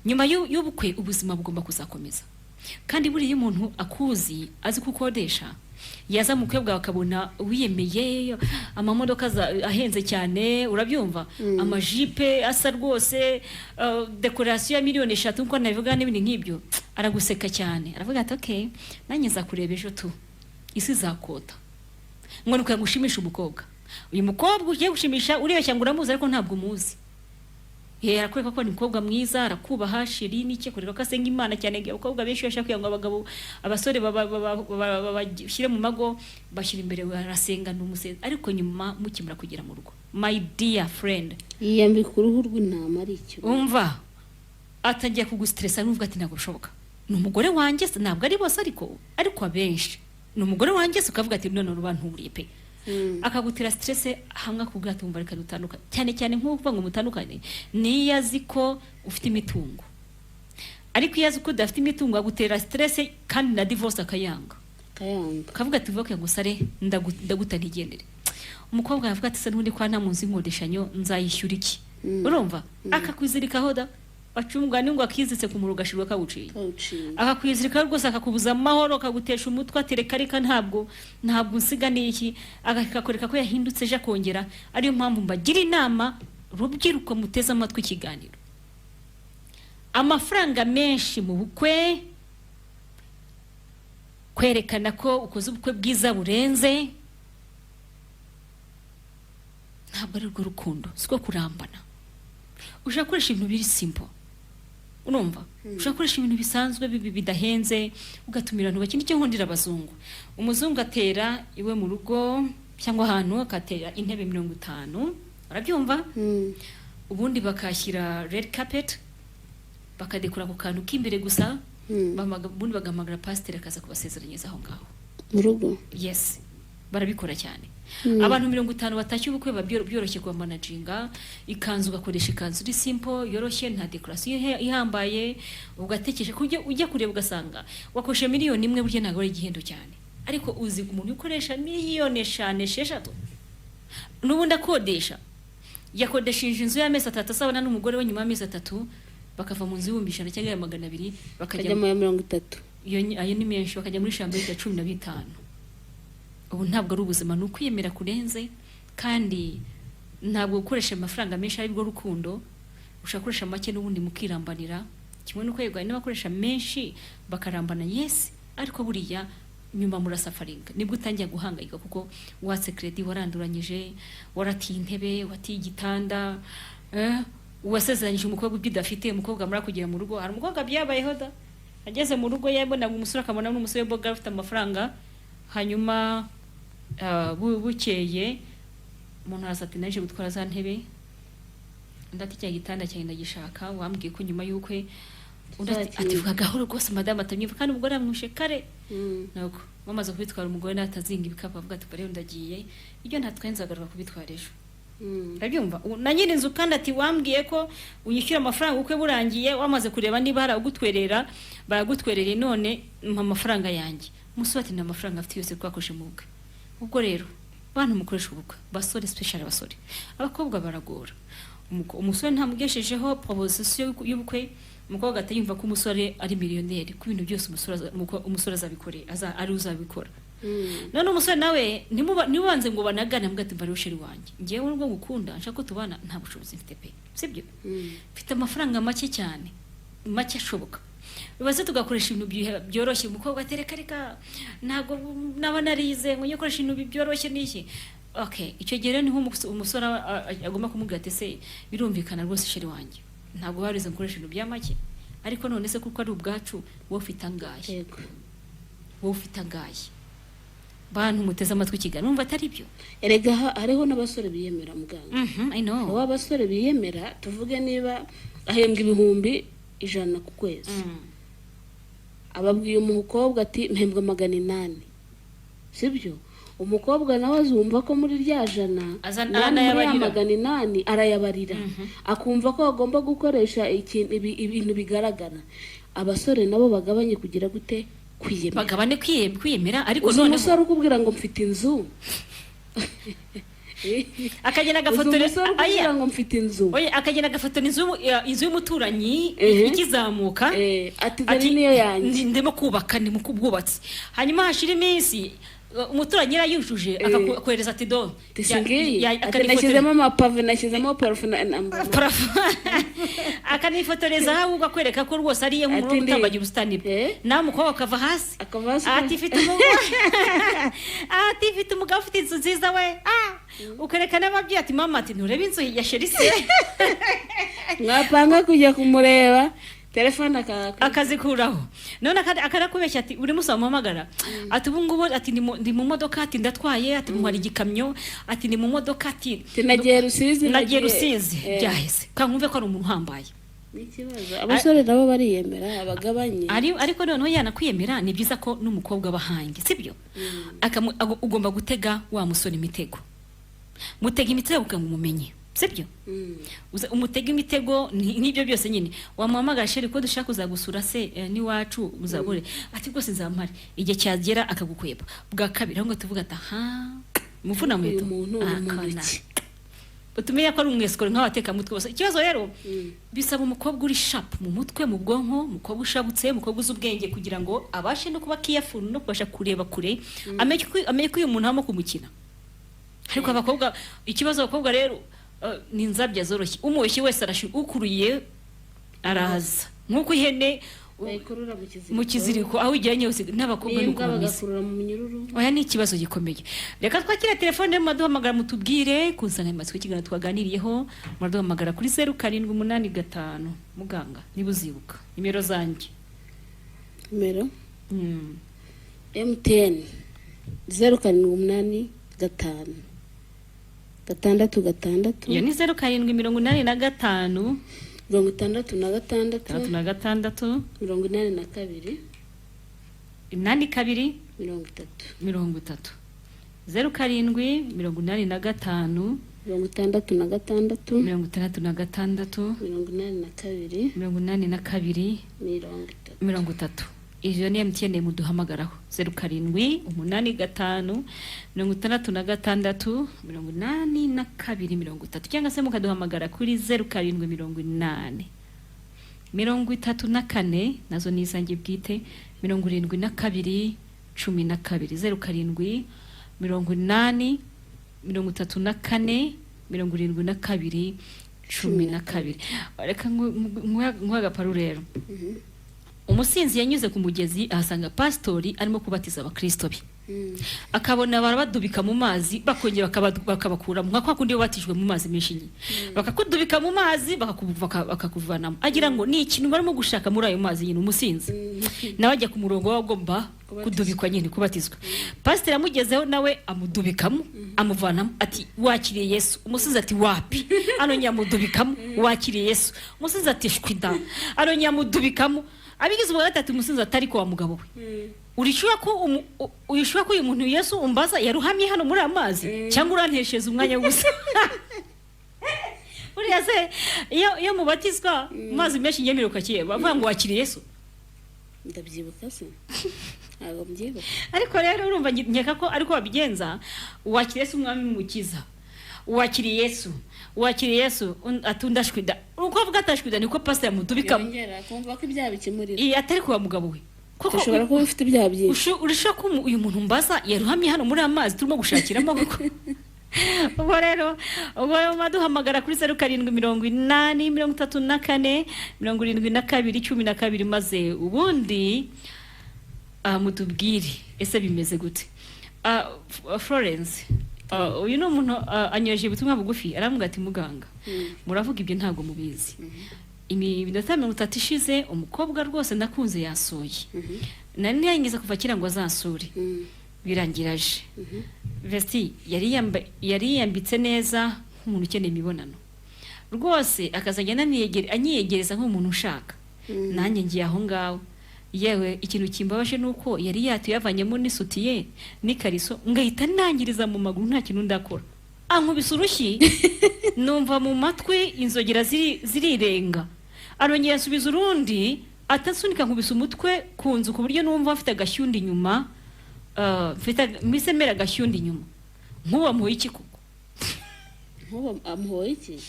nyuma y'ubukwe ubuzima bugomba kuzakomeza. Kandi buri umuntu akuzi azi kukodesha yaza mu kwebwa akabona wiyemeye amamodoka ahenze cyane, urabyumva, amajipe asa rwose, decoration ya miliyoni 3 nko nabivuga n'ibindi nk'ibyo, araguseka cyane, aravuga ati okay nanjye nzakureba ejo tu isi zakota, ngo nuko yagushimisha umukobwa. Uyu mukobwa ugiye gushimisha uribeshya ngo uramuzi ariko ntabwo umuzi. Arakwereka ko ni umukobwa mwiza, arakubaha, sheri n'iki, kureka ko asenga Imana cyane. Abakobwa benshi bashaka kugira ngo abagabo abasore babashyire mu mago bashyira imbere barasenga n'umusenzi, ariko nyuma mukimura kugera mu rugo, my dear friend, yiyambika uruhu rw'intama ari icyo umva atajya kugustressa n'uvuga ati ntabwo bishoboka, ni umugore wanjye, ntabwo ari bose ariko abenshi ni umugore wanjye, ukavuga ati none rubanturiye pe, akagutera stress hamwe akubwira ati umva reka dutandukane, cyane cyane nk'uvuga ngo mutandukane niyo azi ko ufite imitungo, ariko iyo azi ko udafite imitungo agutera stress kandi na divorce akayanga akavuga ati vuga ngo sare ndaguta ntigendere. Umukobwa yavuga ati se n'undi kwa nta munsi nkodeshanyo nzayishyura iki, urumva, akakwizirikaho da acungwa ningo akizitse ku murugo ashirwa kawuciye, akakwizirika rwose akakubuza amahoro, akagutesha umutwe, atereka reka ntabwo nsiganiye iki, akakoreka ko yahindutse ejo akongera. Ariyo mpamvu mbagira inama rubyiruko muteze amatwi ikiganiro, amafaranga menshi mu bukwe, kwerekana ko ukoze ubukwe bwiza burenze, ntabwo ari rwo rukundo, siko kurambana. Ushakoresha ibintu biri simple, urumva, ushakoresha ibintu bisanzwe bidahenze, ugatumira abantu bakindi cyo nkundira abazungu. Umuzungu atera iwe mu rugo cyangwa ahantu akatera intebe 50, arabyumva, ubundi bakashyira red carpet, bakadekora ku kantu k'imbere gusa, ubundi bagamagara pastor akaza kubasezeranyeza aho ngaho mu rugo. Yes, barabikora cyane. Abantu 50 batashye ubukwe babyoroshye kwa managinga, ikanzu gakoresha ikanzu iri simple yoroshye, nta decoration ihambaye, ugatekesha kujya ujya kureba ugasanga wakoshe miliyoni imwe burya ntago ari igihendo cyane, ariko uzi umuntu ukoresha miliyoni 5-6 n'ubundi akodesha, yakodesheje inzu y'amezi 3 asabana n'umugore we, nyuma y'amezi 3 bakava mu nzu y'ibihumbi 100 cyangwa 200 bakajya mu 30. Ayo ni menshi, bakajya muri chambre ya 15. Ubu ntabwo ari ubuzima, ni ukwiyemera kurenze, kandi ntabwo gukoresha amafaranga menshi ari bwo rukundo, ushakoresha make n'ubundi mukirambanira, kimwe nuko yego niba bakoresha menshi bakarambana, yes, ariko buriya nyuma murasafaringa nibwo utangiye guhangayika, kuko watse credit waranduranyije, waratiye intebe, watiye igitanda, wasezeranyije umukobwa ubidafite, umukobwa mura kugira mu rugo. Hari umukobwa byabayeho da, ageze mu rugo yabona umusore akamona n'umusore boga afite amafaranga, hanyuma bukeye umuntu arasati naje gutwara za ntebe, ndati cya gitanda cyane ndagishaka, wambwiye ko nyuma y'ukwe ati vuga gahoro rwose madame atamyiva, kandi umugore amwishe kare, nuko bamaze kubitwara umugore natazinga ibikapu avuga ati bare ndagiye, ibyo ntatwenzagarura kubitwara ejo. Urabyumva, na nyiri inzu kandi ati wambwiye ko unyishyura amafaranga ukwe burangiye, wamaze kureba niba hari agutwerera baragutwerere, none mpa amafaranga yanjye. Umusore ati nta mafaranga afite yose twakoshe mu bukwe. Ubwo rero bantu mukoresha ubukwe, basore special basore, abakobwa baragora. Umusore ntamugeshejeho proposition y'ubukwe, umukobwa atayumva ko umusore ari miliyoneri, ku bintu byose umusore azabikore, ari uzabikora. None umusore nawe nibanze ngo banagane mbwati mbari usheri wanjye, ngiye urwo gukunda nshaka ko tubana, nta bushobozi mfite pe, sibyo, mfite amafaranga make cyane, make ashoboka. Bibaze tugakoresha ibintu byoroshye, umukobwa atereka reka ntago naba narize ngo nyokoresha ibintu byoroshye n'iki. Okay, icyo gihe rero niho umusore agomba kumubwira ati se birumvikana rwose sheri wanjye, ntago warize nkoresha ibintu bya make, ariko none se kuko ari ubwacu wowe ufite angahe, wowe ufite angahe. Bantu muteze amatwi ikiganiro numva atari byo. Erega hariho n'abasore biyemera muganga. I know. Abo basore biyemera, tuvuge niba ahembwa 100 ku kwezi, ababwiye umukobwa ati mpembwa 800, sibyo, umukobwa nawe azumva ko muri rya jana azana yabarira 800 arayabarira, akumva ko agomba gukoresha ibintu bigaragara. Abasore nabo bagabanye kugira gute, kwiyemera, bagabane kwiyemera, ariko none umusore ukubwira ngo mfite inzu akagenda agafotoreza aya ngo mfite inzu oye akagenda agafotora inzu y'umuturanyi ikizamuka ati dore niyo yanjye ndimo kubaka ni mu kubwubatsi hanyuma hashira iminsi umuturanyi yarayujuje akakohereza ati do akanashyizemo amapave nashyizemo parafu akanifotoreza aho ugakwereka ko rwose ari mu rugo utambagira ubusitani bwe nawe umukobwa akava hasi ati ifite umugabo ufite inzu nziza we ukerekana ababyeyi ati mama ati nturebe inzu ya Sherisi mwapanga kujya kumureba telefone akazikuraho none akarakubeshya ati uri musa muhamagara ati ubu ngubu ati ndi mu modoka ati ndatwaye ati ntwara igikamyo ati ni mu modoka ati nagiye Rusizi byahise kankumve ko ari umuntu uhambaye n'ikibazo abasore nabo bariyemera abagabanye ariko noneho yanakwiyemera ni byiza ko n'umukobwa bahange sibyo ugomba gutega wa musore imitego mutega imitego ukamumenye sibyo umutega imitego n'ibyo byose nyine wamuhamagara sheri ko dushaka kuzagusura se niwacu uzabure ati rwose nzampare igihe cyagera akagukweba bwa kabiri ngo tuvuga ati muvuna mweto utumenya ko ari umwesikoro nk'abateka-mutwe bose ikibazo rero bisaba umukobwa uri sharp mu mutwe mu bwonko umukobwa ushabutse umukobwa uzi ubwenge kugira ngo abashe no kuba careful no kubasha kureba kure amenye ko uyu muntu arimo kumukina ariko abakobwa ikibazo abakobwa rero ni nzabya zoroshye umushyi wese ukuruye araza nkuko ihene mu kiziriko aho ujyanye hose n'abakobwa nuko bagakurura mu minyururu oya ni ikibazo gikomeye reka twakira telefone muduhamagara mutubwire ku nsanganyamatsiko y'ikiganiro twaganiriyeho muduhamagara kuri 0785 muganga niba uzibuka nimero zanjye nimero MTN 0785 gatandatu iyo ni 0785 66 82 82 82 30 0785 66 82 30 iyo ni MTN muduhamagaraho 0785 66 82 30 cyangwa se mukaduhamagara kuri 0780 34 nazo nizange bwite 72 12 0780 34 72 12 reka nkwaga paru rero umusinzi yanyuze ku mugezi ahasanga pastori arimo kubatiza abakristo be akabona barabadubika mu mazi bakongera bakabakura mu kwa kundi batijwe mu mazi menshi bakakudubika mu mazi bakakuvanamo agira ngo ni ikintu barimo gushaka muri ayo mazi nyine umusinzi nawe ajya ku murongo wagomba kudubikwa nyine kubatizwa pastor amugezeho nawe amudubikamo amuvanamo ati wakiriye Yesu umusinzi ati wapi anonyamudubikamo wakiriye Yesu umusinzi ati shwida anonyamudubikamo abigize ubugatatu umusinzi atari ko wa mugabo we urishura ko uyu muntu Yesu umbaza yaruhamye hano muri amazi cyangwa urantesheza umwanya wose uriya se iyo mubatizwa mazi menshi nyemeruka kiye bavuga ngo wakiriye Yesu ndabyibuka se ntabwo mbyibuka ariko rero urumva nkeka ko ariko babigenza wakiriye Yesu umwami mukiza wakiriye Yesu atundashwida uko avuga atashwida niko pastor yamudubikamo yongera kumva ko ibyaha bikimurira atari ko wa mugabo we koko ushobora kuba ufite ibyaha byinshi urishaka ko uyu muntu mbaza yaruhamye hano muri amazi turimo gushakiramo koko ubwo rero maduhamagara kuri 0780 34 maze ubundi mutubwire ese bimeze gute Florence uyu no umuntu anyoje ubutumwa bugufi aravuga ati muganga muravuga ibyo ntago mubizi iminota 30 ishize umukobwa rwose nakunze yasoye nani yangiza kuva kira ngo azasure birangiraje vesti yari yambitse neza nk'umuntu ukeneye imibonano rwose akazajya anyiyegereza nk'umuntu ushaka nanjye ngiye aho ngaho yewe ikintu kimbabaje nuko yari yatuyavanyemo n'isutiye n'ikariso ngahita nangiriza mu maguru nta kintu ndakora ankubise urushyi numva mu matwi inzogera zirirenga arongera asubiza urundi atasunika nkubise umutwe ku nzu ku buryo numva afite agashyundi inyuma mfite misemera agashyundi inyuma nk'uwo muhe iki kuko nkuba amuhoye iki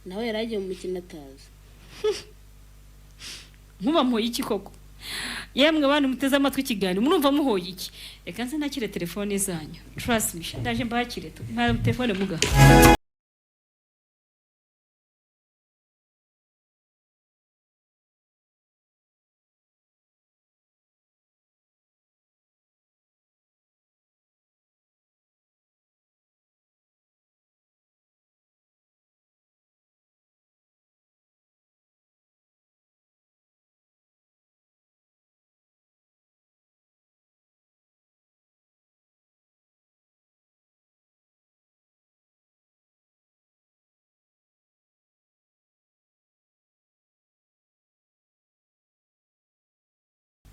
nawe yaragiye mu mukino atazi nkuba muhoye iki koko yemwe bana muteze amatwi ikiganiro murumva muhoye iki reka nze nakire telefone zanyu trust me ndaje mbakire mpa telefone muga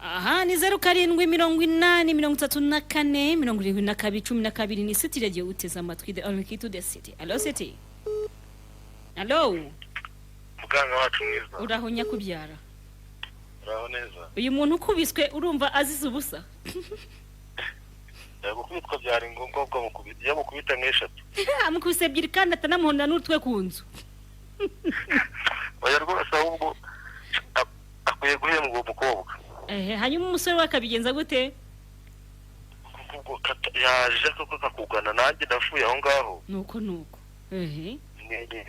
aha ni 0788347212 ni City Radio uteza amatwi the only key to the city. Hello City. Hello. Muganga wacu mwiza. Uraho nyakubyara. Uraho neza. Uyu muntu ukubiswe urumva azize ubusa. Gukubitwa byari ngombwa bwo mukubita nk'eshatu. Amukubise ebyiri kandi atanamuhonda n'utwe ku nzu. Oya rwose ahubwo akwiye guhembwa uwo mukobwa. Hanyuma umusore wakabigenza gute? Kuko yaje koko kakugana nanjye ndafuye aho ngaho. Nuko.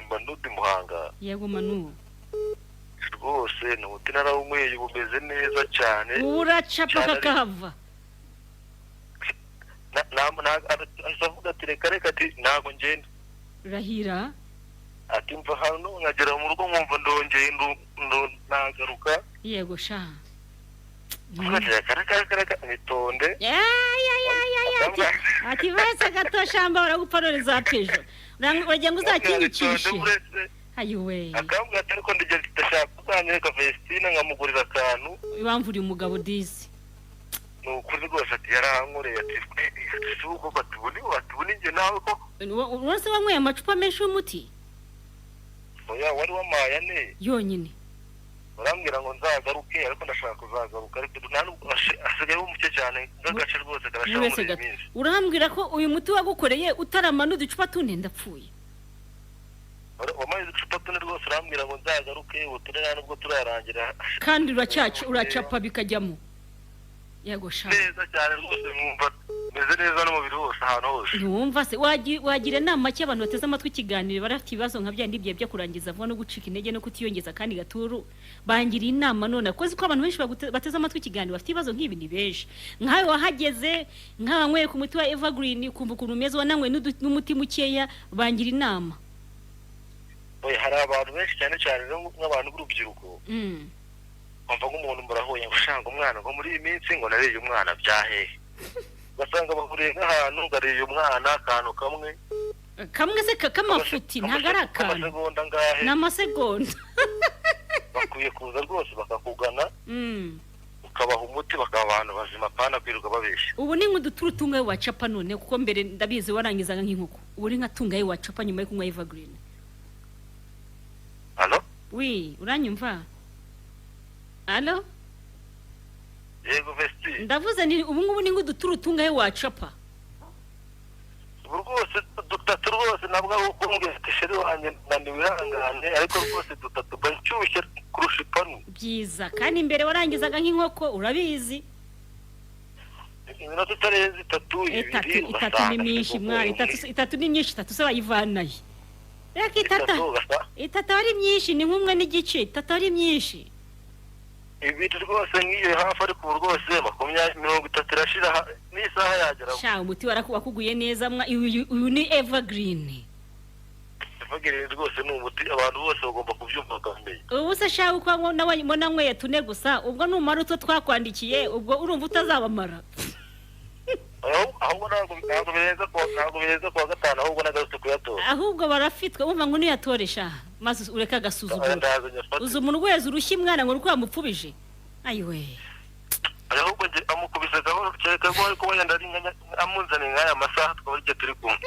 Mba nduti muhanga. Yego manu. Rwose nuti narawumweye bumeze neza cyane. Uracapa kakava. Asavuga ati reka ati ntago ngenda. Rahira. Ati mva hano nkagera mu rugo nkumva ndongeye nagaruka. Yego sha. Karaka nitonde. Ati bese gato shamba uraguparoreza atejo. Uragira ngo uzakinyikishe. Ayiwe. Akambwa atari ko ndigeze ndashaka kuzanyereka Vestine nkamugurira akantu. Ibamvuri umugabo dizi. Nukuri rwose ati yarankoreye ati suko batubuni nge nawe ko. Urose wanyweye amacupa menshi y'umuti? Oya wari wamaya ne. Yonyine. Barambwira ngo nzagaruke ariko ndashaka kuzagaruka ariko asigaye umucye cyane ngagace rwose karashaka. Urambwira ko uyu muti wagukoreye utaramana uducupa tune ndapfuye. Wamaze uducupa tune rwose urambwira ngo nzagaruke uturera nubwo turarangira. Kandi uracapa bikajyamo. Yego sha. Neza cyane rwose mwumva meze neza no mubiri wose ahantu hose. Numva se wagira nama ki abantu bateze amatwi ikiganiro barafite ibibazo nka bya ndibye byo kurangiza vuba no gucika intege no kutiyongeza kandi gaturu bangira inama none akoze ko abantu benshi bateze amatwi ikiganiro bafite ibibazo nk'ibi ni benshi nkawe wahageze nkawanyweye ku muti wa Evergreen kumva ukuntu umeze wananywe n'umuti mukeya bangira inama. Oya hari abantu benshi cyane nk'abantu b'urubyiruko. Bumva nk'umuntu murahuye gushanga umwana ngo muri iyi minsi ngo nareye umwana byahehe. Basanga bahuriye nk'ahantu ngariye umwana akantu kamwe se kamafuti ntagaraka n'amasegonda bakwiye kuza rwose bakakugana ukabaha umuti bakaba abantu bazima pana kwiruka babeshya. Ubu ni nk'uduturutunga wacapa none kuko mbere ndabizi warangizaga nk'inkoko ubu ni nkatunga ye wacapa nyuma yo kunywa Evergreen. Allo? Oui, uranyumva? Allo? Yego Vestine. Ndavuze ni ubu ngubu ni nguduturutunga ye wacapa. Rwose dutatu rwose nabwo uko mbwira tisheri wanye naniwihangane ariko rwose dutatu banshyushye kurusha ipanu. Byiza kandi imbere warangizaga nk'inkoko urabizi. Iminota itarenze itatu ni myinshi mwana itatu ni myinshi itatu se bayivanaye. Reka itatu ari myinshi ni nk'umwe n'igice itatu ari myinshi. Ibiti rwose ngiye hafi ariko rwose 30 irashira n'isaha yagera. Sha umuti warakuguye neza uyu ni Evergreen. Evergreen rwose ni umuti abantu bose bagomba kubyumva kameye. Ubu se sha uko nabona nyweye tune gusa ubwo numara utwo twakwandikiye ubwo urumva utazabamara. Ahubwo ntabwo bireza kwa gatanu ahubwo nagarutse kuyatora. Ahubwo barafitwe umva ngo niyatoresha maze ureka gasuzuguro. Uzu umuntu wese urushyi mwana ngo rukwa mupfubije. Ayiwe. Ahubwo nje amukubise gahoro cyeka ko ariko wenda ari amunzane nkaya masaha twaburije turi kumwe.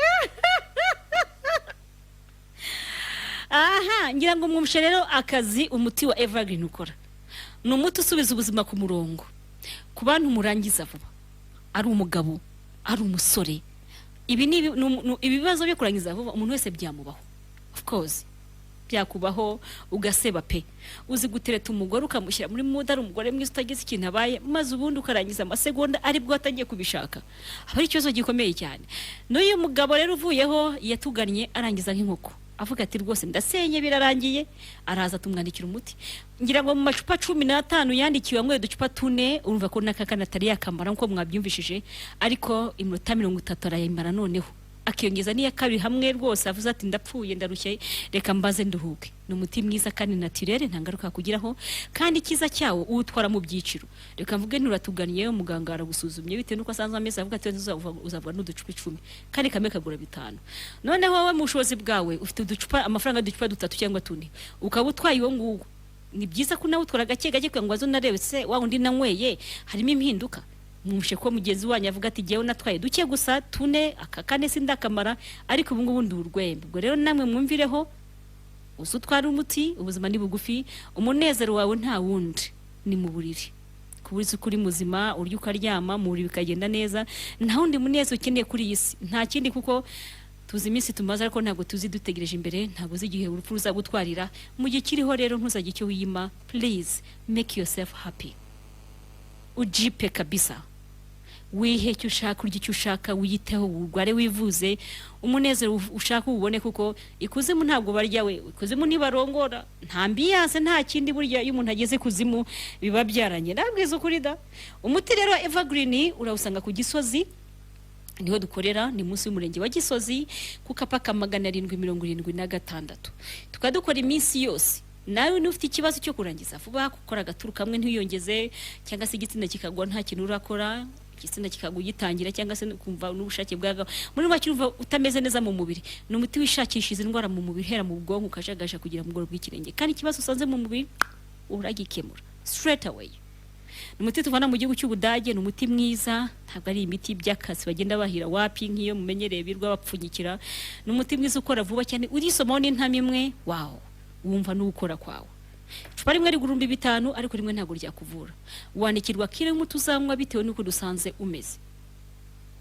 Aha ngira ngo mwumshe rero akazi umuti wa Evergreen ukora. Ni umuti usubiza ubuzima ku murongo. Ku bantu murangiza vuba. Ari umugabo, ari umusore, ibi ni ibibazo byo kurangiza vuba umuntu wese byamubaho, of course byakubaho ugaseba pe, uzi gutereta umugore ukamushyira muri muda, umugore mwiza utagize ikintu abaye, maze ubundi ukarangiza amasegonda ari bwo atangiye kubishaka, aba ari ikibazo gikomeye cyane. N'uyu mugabo rero uvuyeho yatugannye arangiza nk'inkoko, avuga ati rwose ndasenye birarangiye, araza tumwandikira umuti. Ngira ngo mu macupa 15 yandikiwe amwe uducupa 4, urumva ko nakakana atari yakamara nko mwabyumvishije, ariko iminota 30 arayimara noneho akiyongeza niya kabiri hamwe rwose avuze ati ndapfuye ndarushye reka mbaze nduhuke. Ni umuti mwiza kandi naturel ntangaruka kugiraho, kandi kiza cyawo uwutwara mu byiciro. Reka mvuge nturatugannye umuganga aragusuzumye bitewe nuko asanzwe ameze, avuga ati uzavuga n'uducupa 10 kandi kame kagura 5. Noneho wowe mu bushobozi bwawe ufite uducupa amafaranga ducupa 3 cyangwa 4 ukaba utwaye uwo nguwo, ni byiza ko nawe utwara gake gake kwa ngwazo narebe se wa undi nanyweye harimo impinduka. Mwumshe ko mugenzi wanyu avuga ati jewe natwaye duke gusa 4 akakane sindakamara, ariko ubu ngubu ndurwembe. Ubwo rero namwe mwumvireho uzutwara umuti, ubuzima ni bugufi, umunezero wawe nta wundi ni mu buriri. Kuburiza kuri muzima urya ukaryama mu buriri bikagenda neza, nta wundi munezero ukeneye kuri iyi si, nta kindi, kuko tuzi iminsi tumaze ariko ntabwo tuzi dutegereje imbere, ntabwo zigihe urupfu ruzagutwarira. Mu gihe kiriho rero ntuzajye icyo wiyima, please make yourself happy, ujipe kabisa, wihe icyo ushaka, urya icyo ushaka, wiyiteho, urware wivuze, umunezero ushaka ubone, kuko ikuzimu ntabwo barya we, ikuzimu ntibarongora, nta mbiyase nta kindi. Burya iyo umuntu ageze kuzimu biba byaranye, nabwiza ukuri da. Umuti rero evergreen urawusanga ku Gisozi, niho dukorera, ni munsi y'umurenge wa Gisozi ku kapaka 776. Tukadukora iminsi yose. Nawe nufite ikibazo cyo kurangiza vuba, gukora agaturu kamwe ntiyongeze, cyangwa se igitsina kikagwa nta kintu urakora, igitsina kikagugitangira, cyangwa se kumva n'ubushake bwaga muri make urumva utameze neza mu mubiri, ni umuti wishakishiza indwara mu mubiri, hera mu bwonko ukajagaja kugira mu bworo bw'ikirenge, kandi ikibazo usanze mu mubiri uragikemura straight away. Ni umuti tuvana mu gihugu cy'Ubudage, ni umuti mwiza, ntabwo ari imiti by'akazi bagenda bahira wapi nk'iyo mumenyereye birwa bapfunyikira. Ni umuti mwiza ukora vuba cyane, urisomaho n'intami imwe, wow, wumva n'ukora kwawe. Icupa rimwe rigurumbi 5, ariko rimwe ntabwo ryakuvura. Wanikirwa kire umuti uzanywa bitewe nuko dusanze umeze.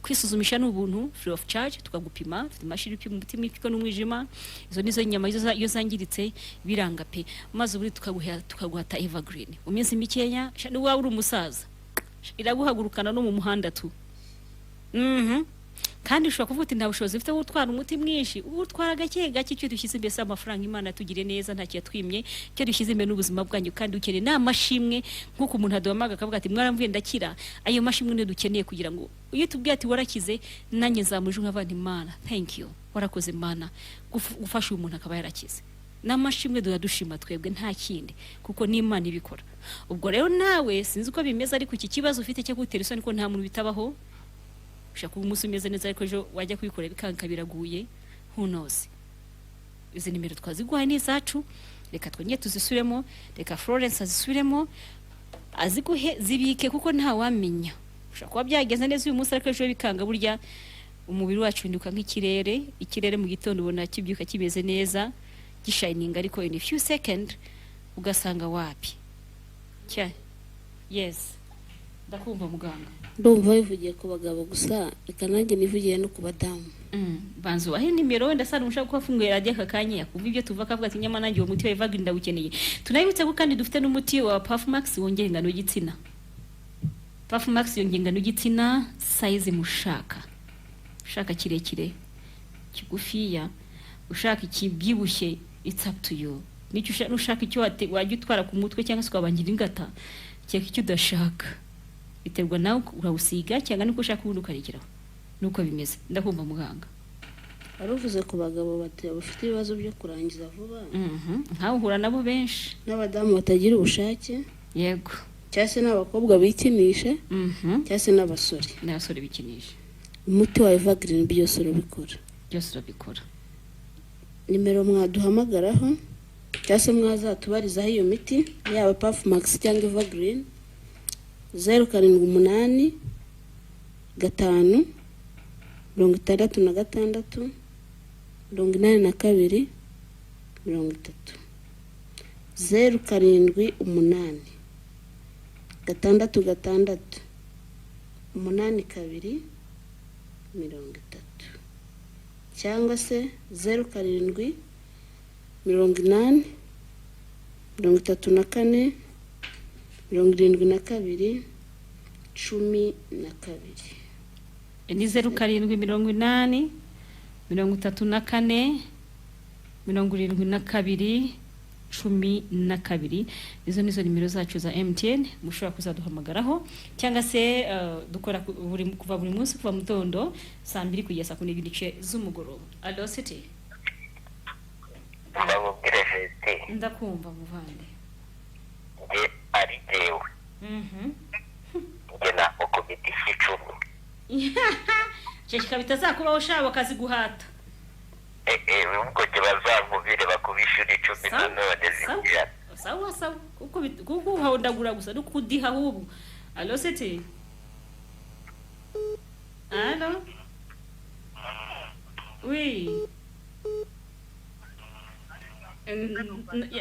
Kwisuzumisha n'ubuntu free of charge, tukagupima, dufite imashini ipima umutima ipiko n'umwijima, izo nizo nyama iyo zangiritse biranga pe, maze buri tukaguhata evergreen. Uminsi mikenya shani wawe uri umusaza iraguhagurukana no mu muhanda tu. Kandi ushobora kuvuga uti nta bushobozi ufite gutwara umuti mwinshi, utwara gake gake, icyo dushyize imbere amafaranga Imana tugire neza nta cyatwimye, icyo dushyize imbere n'ubuzima bwanyu, kandi ukeneye n'amashimwe nk'uko umuntu aduhamaga akavuga ati mwaramvuye ndakira. Ayo mashimwe niyo dukeneye kugira ngo iyo tubwiye ati warakize, nanjye nzamuje nk'abandi Imana, thank you, warakoze Imana gufasha uyu muntu akaba yarakize. N'amashimwe dushima twebwe nta kindi, kuko ni Imana ibikora. Ubwo rero nawe sinzi uko bimeze, ariko iki kibazo ufite cyo gutera isoni ko nta muntu bitabaho, ushaka umunsi umeze neza ariko ejo wajya kwikorera bikanka biraguye, who knows. Izi nimero twaziguhaye ni zacu, reka twongeye tuzisubiremo, reka Florence azisubiremo aziguhe zibike, kuko nta wamenya, ushaka kuba byageze neza uyu munsi ariko ejo bikanga. Burya umubiri wacu winduka nk'ikirere, ikirere mu gitondo ubona kibyuka kimeze neza gishining, ariko in a few seconds ugasanga wapi cya. Yes, ndakumva muganga. Ndumva bivugiye ku bagabo gusa, reka nanjye nivugiye no ku badamu. Banzu wahe nimero wenda sari umushaka kufunguye radio akakanya yakumva ibyo tuva kavuga ati nyama nanjye uwo muti wa evergreen ndawukeneye. Tunayibutse ko kandi dufite n'umuti wa Puffmax wongera ingano y'igitsina. Puffmax yongera ingano y'igitsina size mushaka. Ushaka kirekire, kigufiya, ushaka ikibyibushye, it's up to you. Nicyo ushaka icyo wajya utwara ku mutwe cyangwa se kwabangira ingata, cyeka icyo udashaka. Biterwa nawe urawusiga cyangwa nuko ushaka ubundi ukarekeraho, nuko bimeze. Ndakumva muganga. Waruvuze ku bagabo bafite ibibazo byo kurangiza vuba, nkaho uhura nabo benshi, n'abadamu batagira ubushake, yego, cyase n'abakobwa bikinisha, cyase n'abasore bikinisha. Umuti wa evergreen byose urabikora. Nimero mwaduhamagaraho cyase mwazatubarizaho iyo miti yaba Puffmax cyangwa evergreen, 078 5 66 82 30. 078 6 6 82 30. cyangwa se 07 80 34 72 12. Ni 07 80 34 72 12. Izo nizo nimero zacu za MTN mushobora kuzaduhamagaraho cyangwa se dukora kuva buri munsi kuva mu gitondo saa 2 kugeza saa 4 z'umugoroba. Allo City. Ndakumva muvande. Ari jewe. Ngena ukubita icumu. Cheshika bitazakubaho shabo kazi guhata. Ubwo je bazamubire bakubishura icumi none zigira. Sawa kuko hawundagura gusa nukudiha hubu. Allo City. Allo. Oui.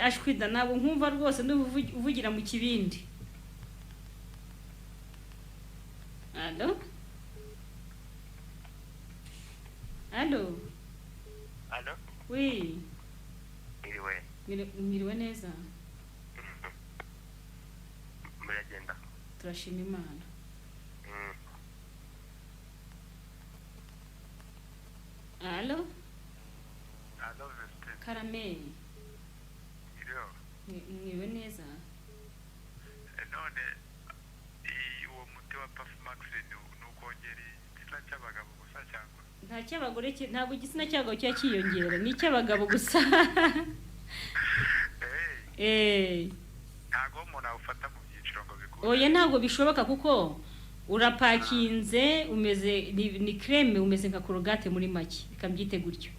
Ashkwida nabo nkumva rwose nduvugira mu kibindi. Allo. Allo. Allo. Oui. Miriwe neza. Muragenda. Turashima Imana. Allo. Allo Vestine. Karame. Miriwe neza. None uwo muti wa Perfumax n'ukongera igitsina cy'abagabo gusa cyangwa nta cy'abagore ntabwo igitsina cy'abagabo cyakiyongera ni cy'abagabo gusa. ntago umuntu awufata mu byiciro ngo bikure. Oya ntabwo bishoboka kuko urapakinze umeze ni creme umeze nka korogate muri make bikambyite gutyo.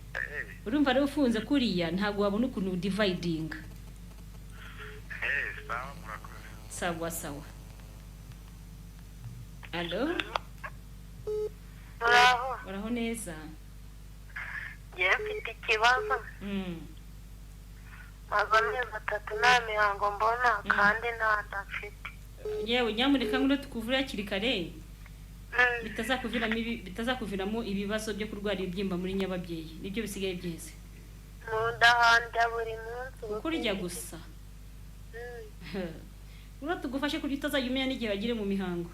Urumva rero ufunze kuriya ntabwo wabona ukuntu dividing. Sawa murakoze. Sawa. Allo. Uraho neza. Mfite ikibazo. Magomye batatu nta mihango mbona kandi nta ndafite. Yewe nyamuneka ngo tukuvura hakiri kare. Bitazakuviramo ibibazo byo kurwara ibyimba muri nyababyeyi. Nibyo bisigaye byeze. Mundahanda buri munsi. Kurya gusa. Ura tugufashe kuri utazajya umenya n'igihe bagire mu mihango.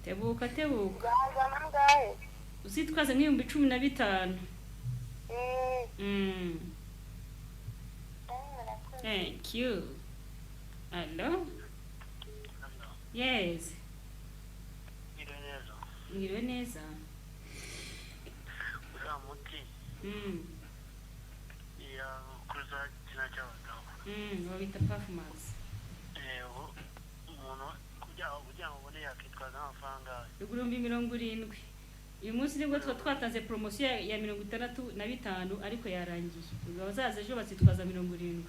Tebuka. Ngahe. Usitwaze nk'ibihumbi 15. Thank you. Allo? Yes. Miriwe neza. Uramuti. Ya kuza kina cy'abagabo. Wabita Perfumax. Umuntu kugira ngo ubone yakitwaza amafaranga. 70. Uyu munsi nibwo twatanze promotion ya 65 ariko yarangiye. Ubwo bazaza ejo batsitwaza 70.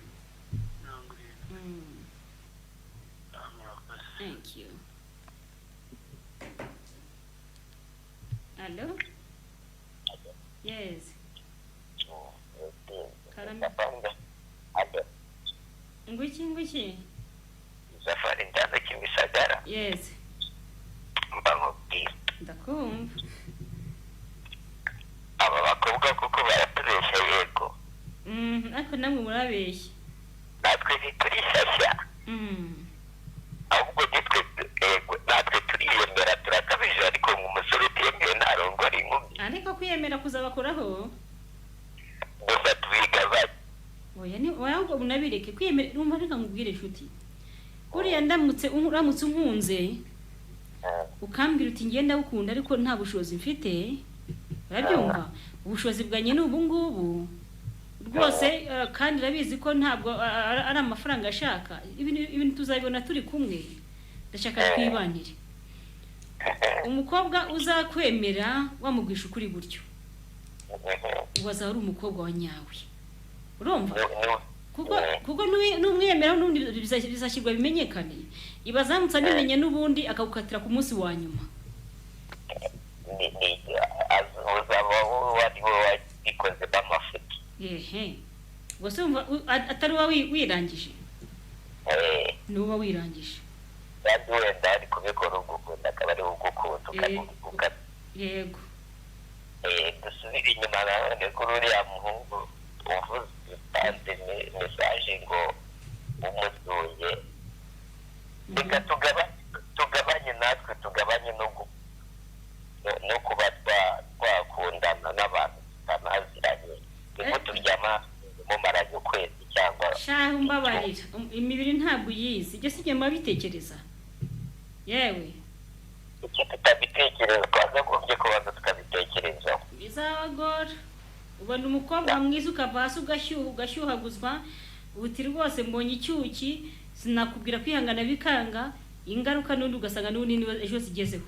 Thank you. Allo? Yes. Karame. Nguki? Safari ndaza kimisagara. Yes. Mbamubwira. Ndakumva. Aba bakobwa kuko baratubeshya yego. Ariko namwe murabeshya. Natwe ntiturishyashya. Ahubwo natwe turiyemera turakabije ariko umusore utiyemeye ntarongora inkumi. Ariko kwiyemera kuzabakoraho. Gusa tubiga bati. Oya ngo unabireke kwiyemera numva reka ngubwire inshuti. Buriya uramutse unkunze ukambwira uti ngenda gukunda ariko nta bushobozi mfite. Urabyumva? Ubushobozi bwanye n'ubu ngubu. Rwose kandi rabizi ko ntabwo ari amafaranga ashaka. Ibintu tuzabibona turi kumwe. Ndashaka twibanire. Umukobwa uzakwemera wamugwisha ukuri gutyo. Ubaza ari umukobwa wa nyawe. Urumva? Kuko n'umwemera n'undi bizashyirwa bimenyekane. Ibazamutsa bimenye n'ubundi akagukatira ku munsi wa nyuma. Ikoze bamafuti. Wose atari wa wirangije. Nuba wirangije. Yaduwe ndari kubikora ugukunda akaba ari ugukunda. Yego. dusubire inyuma nanone kuri uriya muhungu uvuze utanze mesaje ngo umusuye, reka tugabanye natwe tugabanye no kuba twakundana n'abantu tutanaziranye, niko turyama mumaranye ukwezi cyangwa shaho mbabarira imibiri ntabwo uyizi, ibyo sijye mabitekereza yewe icyo tutabitekereza twakagombye kubanza tukabitekerezaho. bizabagora ubona umukobwa mwiza ukava hasi ugashyuhaguzwa uti rwose mbonye icyuki sinakubwira kwihangana bikanga ingaruka n'undi ugasanga n'undi ejo zigezeho.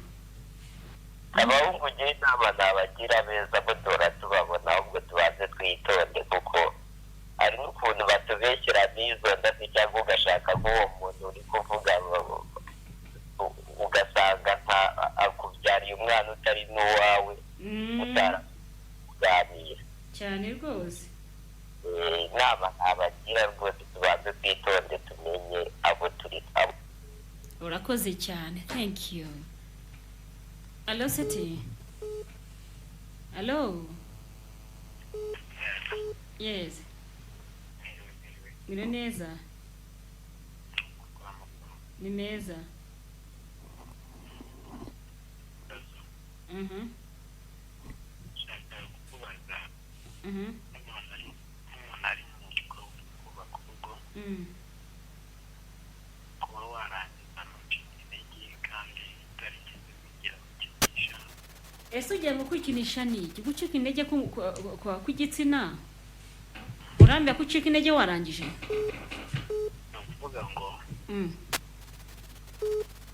Abahungu ngiye inama nabagira beza ko dora tubabona, ahubwo tubanze twitonde kuko hari n'ukuntu batubeshyira n'izo ndasi cyangwa ugashaka nk'uwo muntu uri kuvuga ugasanga akubyariye umwana utari n'uwawe utaraganira cyane rwose. inama nabagira rwose tubanze twitonde tumenye abo turi abo. Urakoze cyane, thank you. Allo Seti. Allo. Yes. Mira neza. Ni neza. Ese ugiye mu kwikinisha ni iki? Gucika intege kw'igitsina? Urambya gucika intege warangije? Uvuga ngo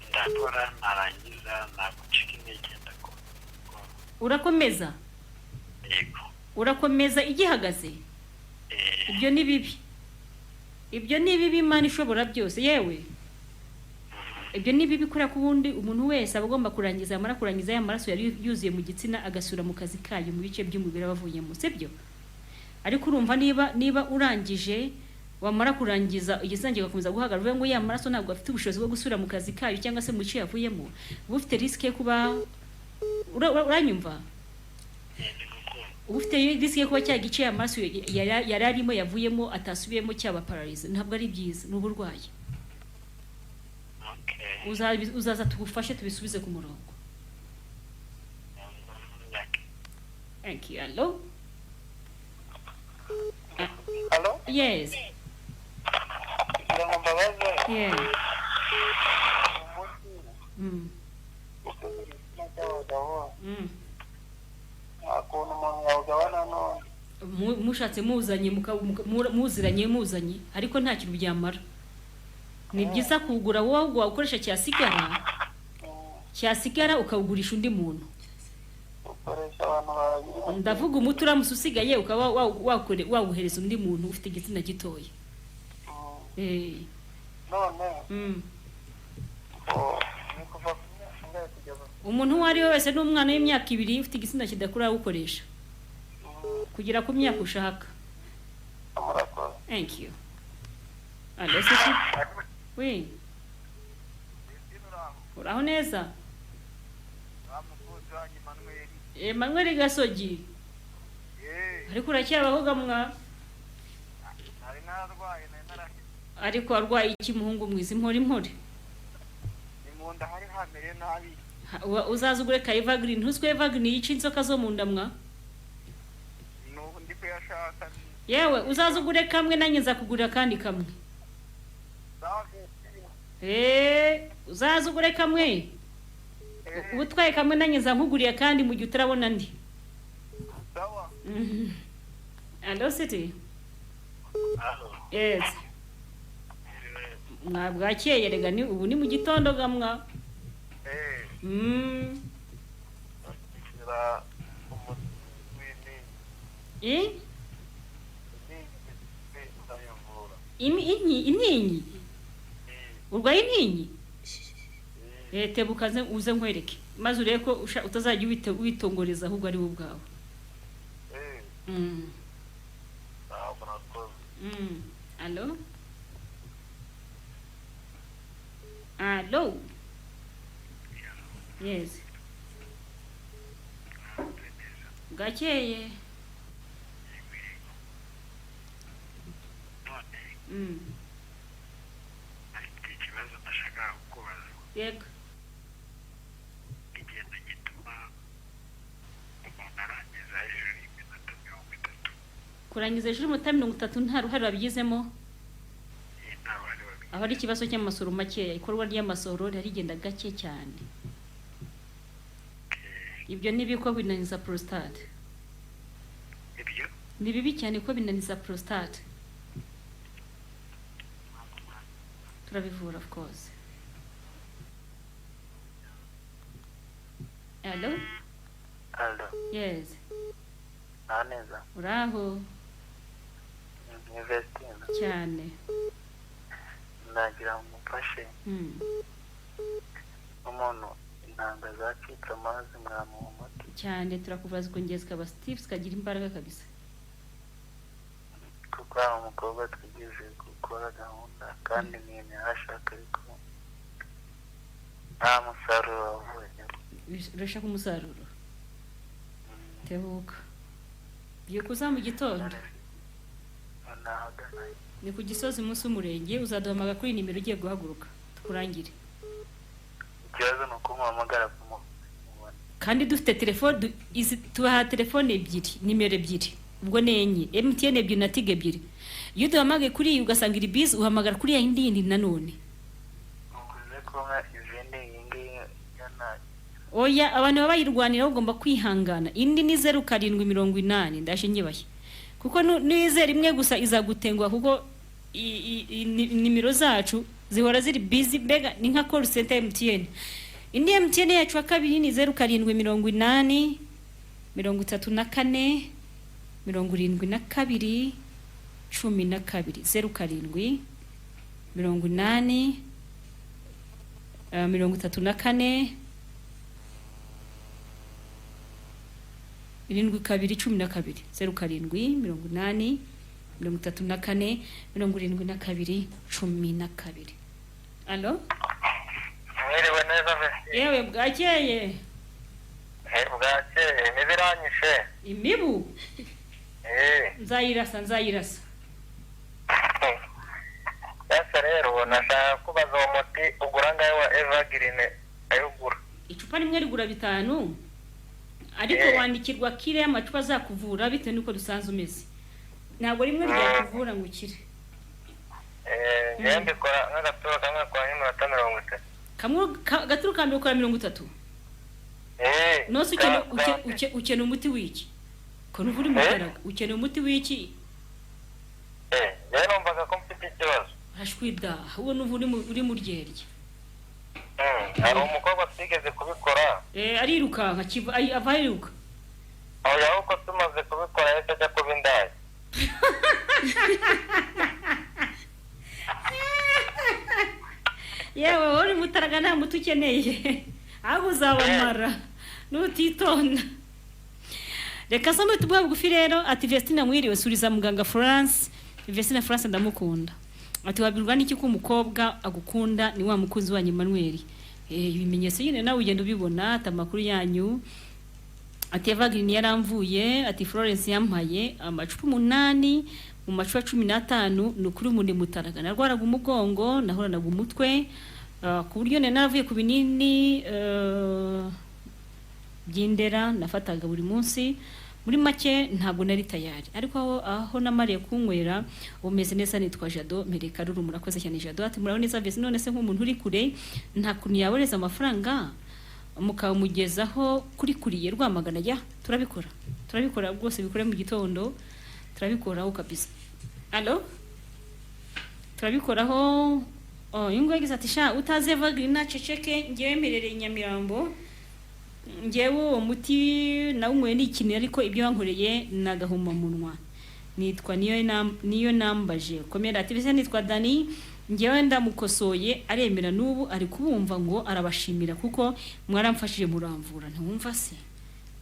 ndakora narangiza nagucika intege ndakora. Urakomeza? Yego. Urakomeza igihagaze? Ibyo ni bibi. Ibyo ni bibi Imana ishobora byose yewe. Ibyo ni bibi kuri kubundi umuntu wese abagomba kurangiza amara kurangiza ya maraso yari yuzuye mu gitsina agasura mu kazi kayo mu bice by'umubiri bavuyemo, sibyo? Ariko urumva niba urangije wamara kurangiza igisangiye gakomeza guhagarara uvuga ngo ya maraso ntabwo afite ubushobozi bwo gusura mu kazi kayo cyangwa se mu bice yavuyemo, uba ufite risk yo kuba uranyumva? Uba ufite risk yo kuba cya gice ya maraso yari arimo yavuyemo atasubiyemo cyaba paralyze. Ntabwo ari byiza, n'uburwayi. Uzaza tugufashe tubisubize ku murongo. Thank you. Hello? Hello? Yes. Yeah. Mushatse muziranye ariko nta kintu byamara. Ni byiza kugura wowe ahubwo ukoresha cyasigara ukawugurisha undi muntu. Ndavuga umuti uramusa usigaye ukaba wawuhereza undi muntu ufite igitsina gitoya. Umuntu uwo ari we wese n'umwana w'imyaka 2 ufite igitsina kidakura awukoresha kugira ku myaka ushaka. Thank you. Allo Seti. Oui. Uraho neza? Emmanuel Gasogi. Ariko uracyabahoga mwa? Ariko arwaye iki muhungu mwiza impore? Nimunda hari hamere nabi. Uzazugure ka Evergreen, ntuswe Evergreen yica inzoka zo munda mwa? No ndi kuyashaka. Yewe uzazugure kamwe nanjye nzakugurira kandi kamwe. Uzazugure kamwe. Ubutwaye kamwe nanjye nzankuguriye kandi mu gihe utarabona ndi. Sawa. Allo Seti. Yes. Mwabwakeye rega ni ubu ni mu gitondo gamwa. Intinyi. Urwaye intinyi? Tebukaze uze nkwereke. Maze urebe ko utazajya witongoreza ahubwo ari ubwawe. Allo? Allo? Yes. bwakeye. Afite ikibazo ndashaka kukubaza. Yego. Igenda gituma umuntu arangiza hejuru y'iminota 30. Kurangiza hejuru y'umunota 30 nta ruhare wabigizemo? Aho ari ikibazo cy'amasoro makeya, ikorwa ry'amasoro rigenda gake cyane. Ibyo nibiko binaniza prostate. Ibyo? Ni bibi cyane ko binaniza prostate. Turabivura of course. Hello? Hello. Yes. Aneza. Uraho? Ni Vestine. Cyane. Nagira umufashe. Umuntu intanga zacitse amazi mwamuha umuti. Cyane turakubaza kongeza kaba Steve kagira imbaraga kabisa. Kuko ari umukobwa twigeze gukora gahunda kandi ni hashaka ariko nta musaruro wavuye. Urashaka umusaruro? Tebuka. Iyo kuza mu gitondo. Ni ku Gisozi munsi w'umurenge uzaduhamagara kuri nimero ugiye guhaguruka tukurangire. Ikibazo ni uko muhamagara kumubona. Kandi dufite telefone tubaha telefone ebyiri, nimero ebyiri. Ubwo ni enye, MTN ebyiri na Tigo ebyiri. Iyo duhamagaye kuri iyi ugasanga iri busy uhamagara kuri ya yindi nanone. Mukuze kuba izindi yingi yana. Oya abantu baba bayirwanira ugomba kwihangana. Indi ni 0780 ndashingiye bashye. Kuko nizera imwe gusa izagutengwa kuko nimero zacu zihora ziri busy bega ni nka call center MTN. Indi MTN yacu wa kabiri ni 0780 34 72 12 07 80 34 722 07 80 34 72 Allo? Mwiriwe neza Vestine. Yewe bwakeye. Bwakeye nibiranyishe. Imibu? Nzayirasa. Yasa rero nashaka kubaza uwo muti ugura ngahe wa Evergreen ayugura. Icupa rimwe rigura 5. Ariko wandikirwa kire amacupa azakuvura bitewe nuko dusanze umeze. Ntabwo rimwe ryakuvura ngo ukire. Ndikora nk'agaturo kamwe kwa 30. Kamwe gaturu kambe kwa 30. Nose ukene umuti wiki. Ko nuvuri mutaraga ukene umuti wiki. Rero mbaga ko mfite ikibazo. Hashwida, uwo nuvuri uri mu ryerye. Hari umukobwa twigeze kubikora. Ariruka nka avayiruka. Oya uko tumaze kubikora yese ajya kuba indaya. Yewe uri mutaraga nta muti ukeneye. Aho uzabamara nutitonda. Reka sombe tubwa bugufi rero ati Vestine mwiriwe suriza muganga France. Vestine France ndamukunda. Ati wabirwa n'iki ko umukobwa agukunda ni wa mukunzi wa Emmanuel. Ibimenyetso nyine nawe ugenda ubibona atamakuru yanyu. Ati Evergreen yaramvuye ati Florence yampaye amacupa 8 mu macupa 15 nukuri umuntu mutaraga narwaraga umugongo nahoranaga umutwe ku buryo naravuye ku binini byindera nafataga buri munsi muri make ntabwo nari tayari ariko aho namariye kunywera umeze neza nitwa Jado mereka ruru murakoze cyane Jado ati murabona neza vese none se nk'umuntu uri kure nta kuntu yaboneza amafaranga mukamugezaho kuriye rwamagana ya turabikora rwose bikore mu gitondo turabikoraho kabisa. Allo turabikoraho yungo yagize ati sha utaze Evergreen naceceke ngewe merere Nyamirambo ngewe uwo muti nawumwe n'ikintu ariko ibyo wankoreye nagahuma munwa nitwa niyo nambaje komera ati bise nitwa Dani ngewe ndamukosoye aremera n'ubu ari kubumva ngo arabashimira kuko mwaramfashije muramvura ntumva se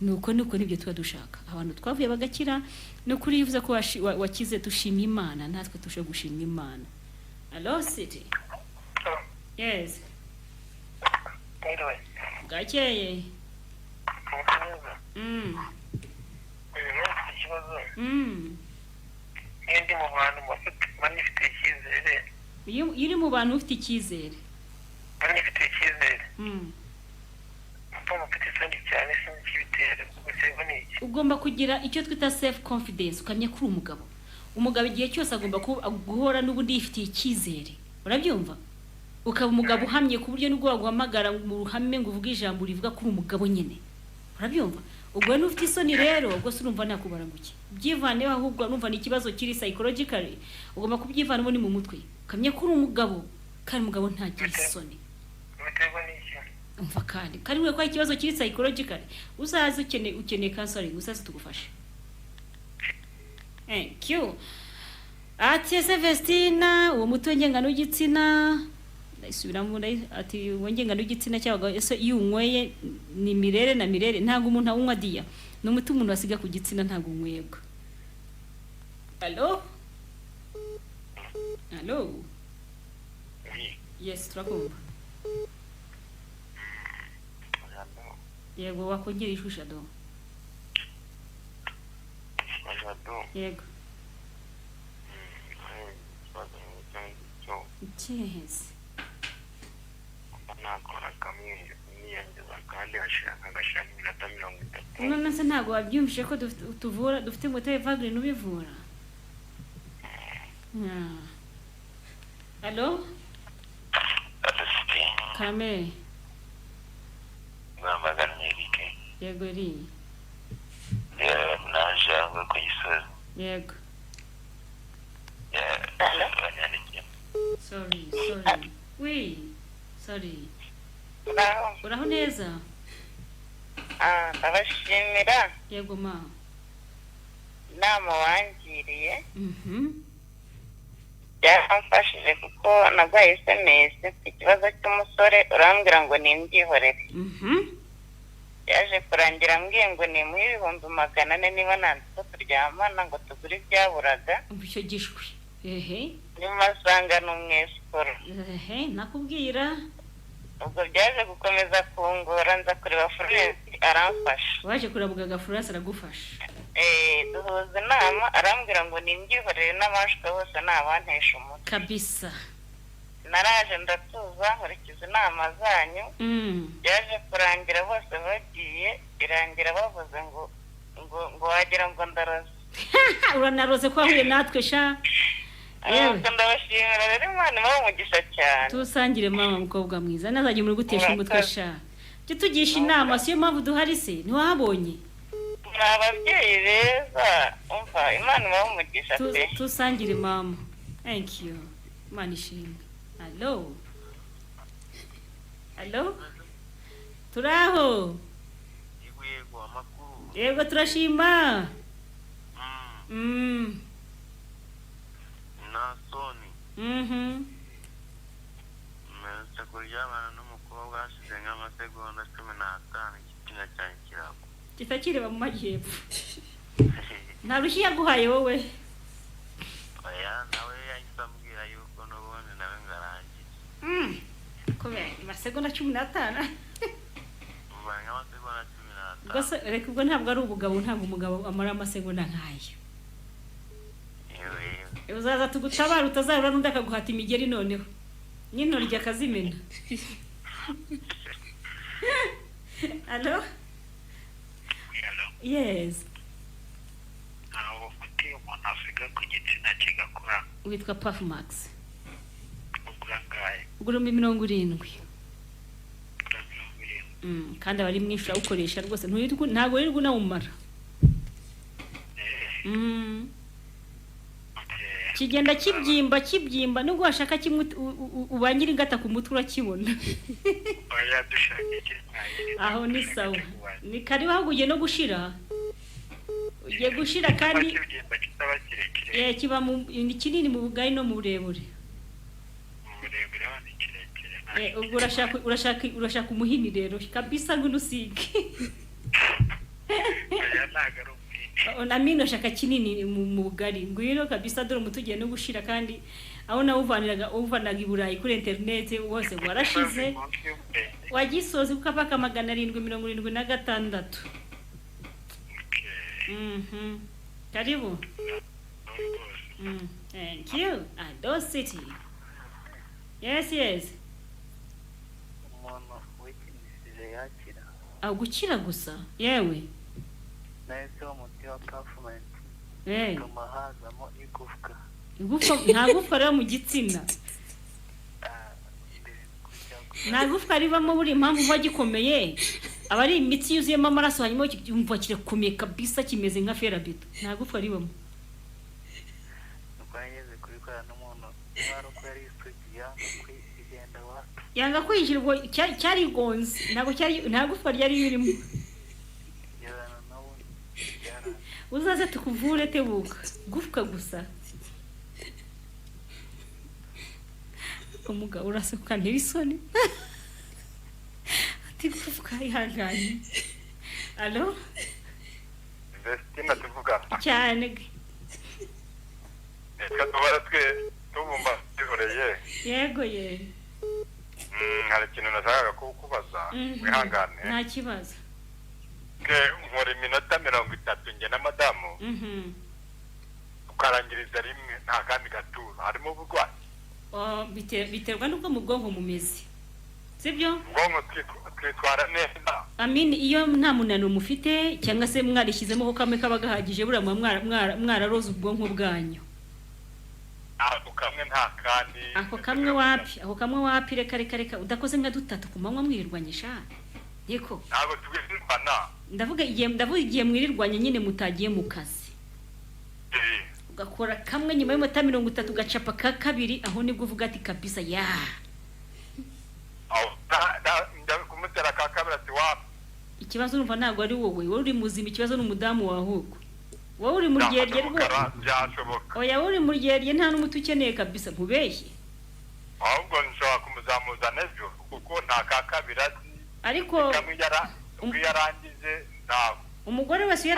nuko nibyo tuba dushaka abantu twavuye bagakira no kuri yivuze ko wakize tushima Imana natwe tushe gushima Imana. Allo city yes Anyway gakeye ikibazo ndi mu bantu manifite icyizere iyo uri mu bantu ufite icyizere manifite icyizere mfite isoni cyane sinzibitera guseho n'iki ugomba kugira icyo twita self confidence ukamenya kuri umugabo igihe cyose agomba guhora n'ubundi yifitiye icyizere urabyumva ukaba umugabo uhamye ku buryo nubwo waguhamagara mu ruhame ngo uvuge ijambo rivuga kuri umugabo nyene urabyumva ubwo n'ufite isoni rero ubwo se urumva nakubara nguki byivaneho ahubwo numva ni ikibazo kiri psychologically ugomba kubyivanamo ni mu mutwe ukamenya kuri umugabo kandi umugabo ntagira isoni umva kandi we kwa ikibazo kiri psychologically uzaze ukeneye counseling uzaze tugufashe thank you DUSABE Vestine uwo muti w'ingengano y'igitsina ndayisubiramo ati w'ingengano y'igitsina cy'abagabo ese iyo unyweye ni mirere na mirere ntago umuntu awunywa diya no muti umuntu wasiga ku gitsina ntago unywebwa allo yes turakumva yego wakongera ishusha do yego Yes. nakora kamwe niyongeza kandi agashira iminota 30 none se ntago wabyumvishe ko dufite moto evagre n'ubivura allo kame mwamaganirike yego ri naje ngo kuyisoza yego sorry oui sorry uraho neza abashimira yego ma inama wangiriye byamfashije kuko nagwaye SMS ikibazo cy'umusore urambwira ngo nimbyihorere yaje kurangira ambwiye ngo ni mu 400 niba nanditse turyamana ngo tugure ibyaburaga icyo gishwi nimasanga n'umwesikoro nakubwira ubwo byaje gukomeza kungora nza kureba Florence aramfasha waje kurabuga Florence aragufasha duhuza inama arambwira ngo nimbyihorere n'abashwe bose nabantesha umutwe kabisa naraje ndatuza nkurikiza inama zanyu byaje kurangira bose bagiye irangira bavuze ngo wagira ngo ndaroze uranaroze ko ahuye natwe sha ndabashimira rero Imana ibahe umugisha cyane tusangire mama mukobwa mwiza nazajye muri gutesha umutwe sha cyo tugisha inama siyo mpamvu duhari se ntiwabonye ababyeyi beza umva Imana ibahe umugisha pe tusangire mama thank you Imana ishimwe allo turaho yego amakuru yego turashima nasoni meze kuryamana n'umukobwa hashize nk'amasegonda 15 igitsina cyane kirako kitakireba mu majyepfo nta rushyi yaguhaye wowe oya nawe yahise ambwira yuko n'ubundi nawe ngarangiye kubera amasegonda 15 ubanga amasegonda 15 gusa reka ubwo ntabwo ari ubugabo ntabwo umugabo amara amasegonda nkayo uzaza tugutabara utazabura n'undi akaguhata imigeri noneho nyino rya kazimena allo yes aho kuti umuntu afiga ku gitsina kigakura witwa Puff Max ugurangaye ugurumbi 70 kandi abari mwishura ukoresha rwose ntago wirirwa unawumara kigenda kibyimba nubwo washaka kimwe ubangira ingata ku mutwe urakibona oya dushaka aho ni sawa ni kariho ahugiye no gushira ugiye gushira kandi kiba ni kinini mu bugari no mu burebure ubwo urashaka umuhini rero kabisa ngo usige Namino shaka kinini mu bugari ngwiro kabisa dore umutugiye no gushira kandi aho nawe uvanaga iburayi kuri internet wose warashize wagisoze ukapaka 776 Karibu. Thank you. Ado City. Yes. Umuntu wikinishije yakira. Gukira gusa. Yewe. Nahise umuti wa performance. Tuma hazamo igufwa. Nta gufwa rero mu gitsina. Nta gufwa ribamo buri impamvu uba gikomeye. Aba ari imitsi yuzuyemo amaraso hanyuma yumva kirakomeye kabisa kimeze nka ferabito. Nta gufwa ribamo. Nkwageze kubikora n'umuntu wari ko yari istudiya kwigenda wa. Yanga kwishirwa cyari gonze. Nta gufwa ryari birimo. Yarana nawo. Uzaze tukuvure tebuka. Gufwa gusa. Umugabo urasuka ntirisoni. Ati gufwa ihanganye. Allo? Vestine tuvuga. Cyane. Tubara twe tubumba tihoreye. Yego ye. Hari ikintu nashakaga kukubaza. Wihangane. Nta kibazo. Nkora iminota 30 nge na madamu. Ukarangiriza rimwe nta kandi gaturo. Harimo uburwayi. Biterwa n'ubwo mu bwonko mumeze. Sibyo? Ubwonko twitwara neza. Amini iyo nta munaniro mufite cyangwa se mwarishyizemo ko kamwe kabagahagije bura mwararoza ubwonko bwanyu. Ako kamwe nta kandi. Ako kamwe wapi reka udakoze nka dutatu kumanywa mwirirwanyisha. Yeko. Ntabwo twirwana. Ndavuga igihe mwirirwanya nyine mutagiye mu kazi. Ugakora kamwe nyuma y'amata 30 gacapa ka kabiri aho nibwo uvuga ati kabisa ya. Kumutera ka kabiri ati wapi. Ikibazo numva ntabwo ari wowe uri muzima ikibazo n'umudamu wahuko. Wowe uri mu ryerye rwo. Oya uri mu ryerye nta n'umuti ukeneye kabisa nkubeshye. Ahubwo nshobora kumuzamuza nejo kuko nta ka kabiri ati. Ariko yarangije ntawe. Umugore wese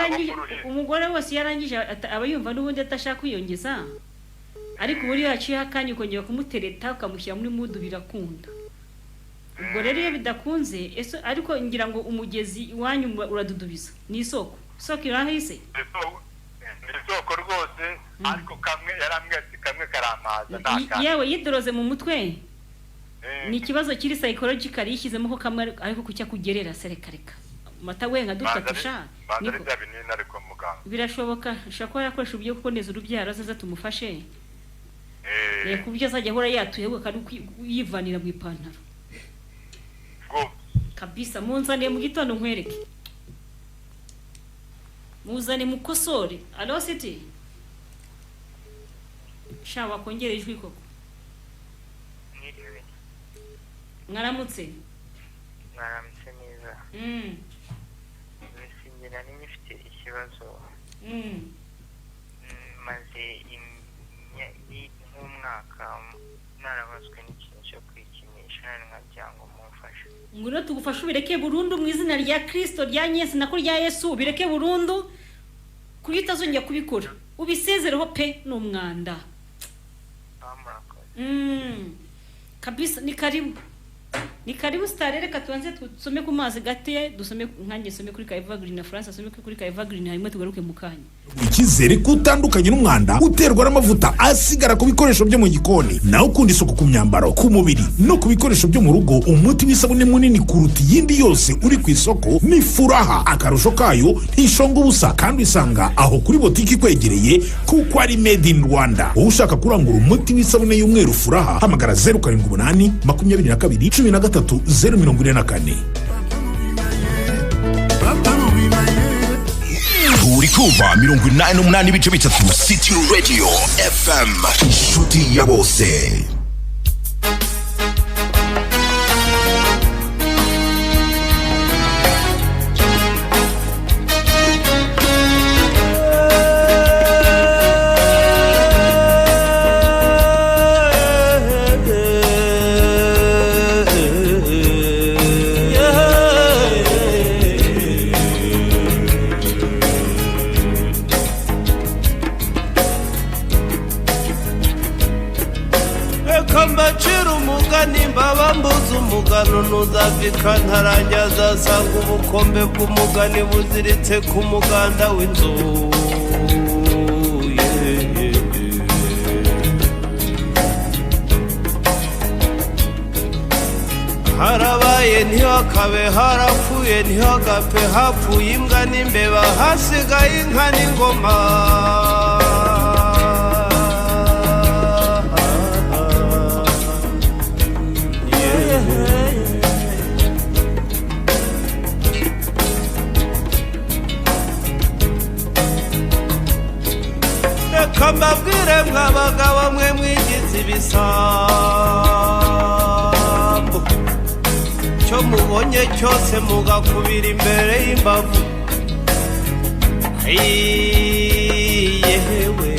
yarangije aba yumva n'ubundi atashaka kwiyongeza. Ariko buri yaciye akanya ukongera kumutereta ukamushyira muri mudu birakunda. Ubwo rero iyo bidakunze ariko ngira ngo umugezi iwanyu uradudubiza ni isoko irahise. Isoko rwose ariko kamwe yaramwetse kamwe karamaza ndaka. Yewe yidoroze mu mutwe. Ni ikibazo kiri psychological yishyizemo ko kamwe ariko kucya kugerera serekareka. Mata wenga dutatusha. Birashoboka shakora yakoresha ubyo kuboneza urubyaro azaza tumufashe. Kubyo azajya hora yatuye kandi yivanira mu ipantaro. Kabisa munzane mu gitondo nkwereke. Muzane mukosore. Allo City. Shawa kongera ijwi koko. Mwaramutse. Mwaramutse neza. Singira n'ifite ikibazo. Maze nk'umwaka narabazwe n'ikintu cyo kwikinisha nkajyango mumfasha. Ngwino tugufasha ubireke burundu mu izina rya Kristo rya Yesu nako rya Yesu ubireke burundu kuyitazongera kubikora. Ubisezereho pe n'umwanda. Kabisa ni karibu. Ni karibu starere katuanze tusome ku mazi gate dusome nkange some kuri Kaiva Green na France some kuri Kaiva Green harimo tugaruke mu kanya. Ikizere kutandukanye n'umwanda uterwa n'amavuta asigara ku bikoresho byo mu gikoni naho kundi isuku ku myambaro ku mubiri no ku bikoresho byo mu rugo umuti w'isabune munini kuruta yindi yose uri ku isoko ni Furaha akarusho kayo ntishonga ubusa kandi isanga aho kuri botiki kwegereye kuko ari made in Rwanda. Ushaka kurangura umuti w'isabune y'umweru Furaha hamagara 078 22 13 Uri kuva 88 ibice bitatu City Radio FM inshuti ya bose. umugano ntuzavika ntarangiza asanga ubukombe bw'umugani buziritse ku muganda w'inzu harabaye ntihakabe harapfuye ntihagape hapfuye imbwa n'imbeba hasigaye inka n'ingoma reka mbabwire mwabagabo mwe mwigize ibisambo cyo mubonye cyose mugakubira imbere y'imbavu yewe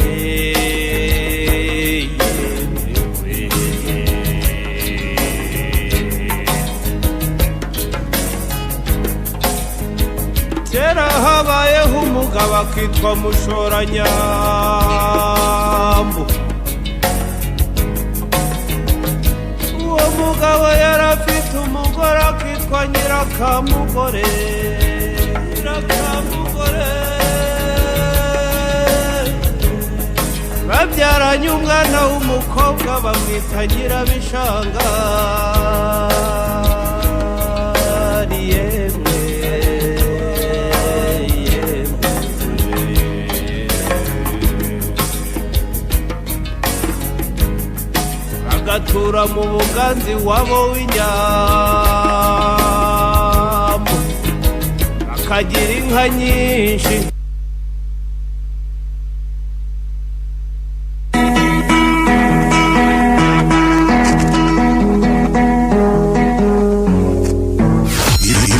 kera habayeho umugabo akitwa Mushoranyambo uwo mugabo yari afite umugore akitwa Nyirakamugore babyaranye umwana w'umukobwa bamwita Nyirabishanga agatura mu buganzi wabo w'inyambo akagira inka nyinshi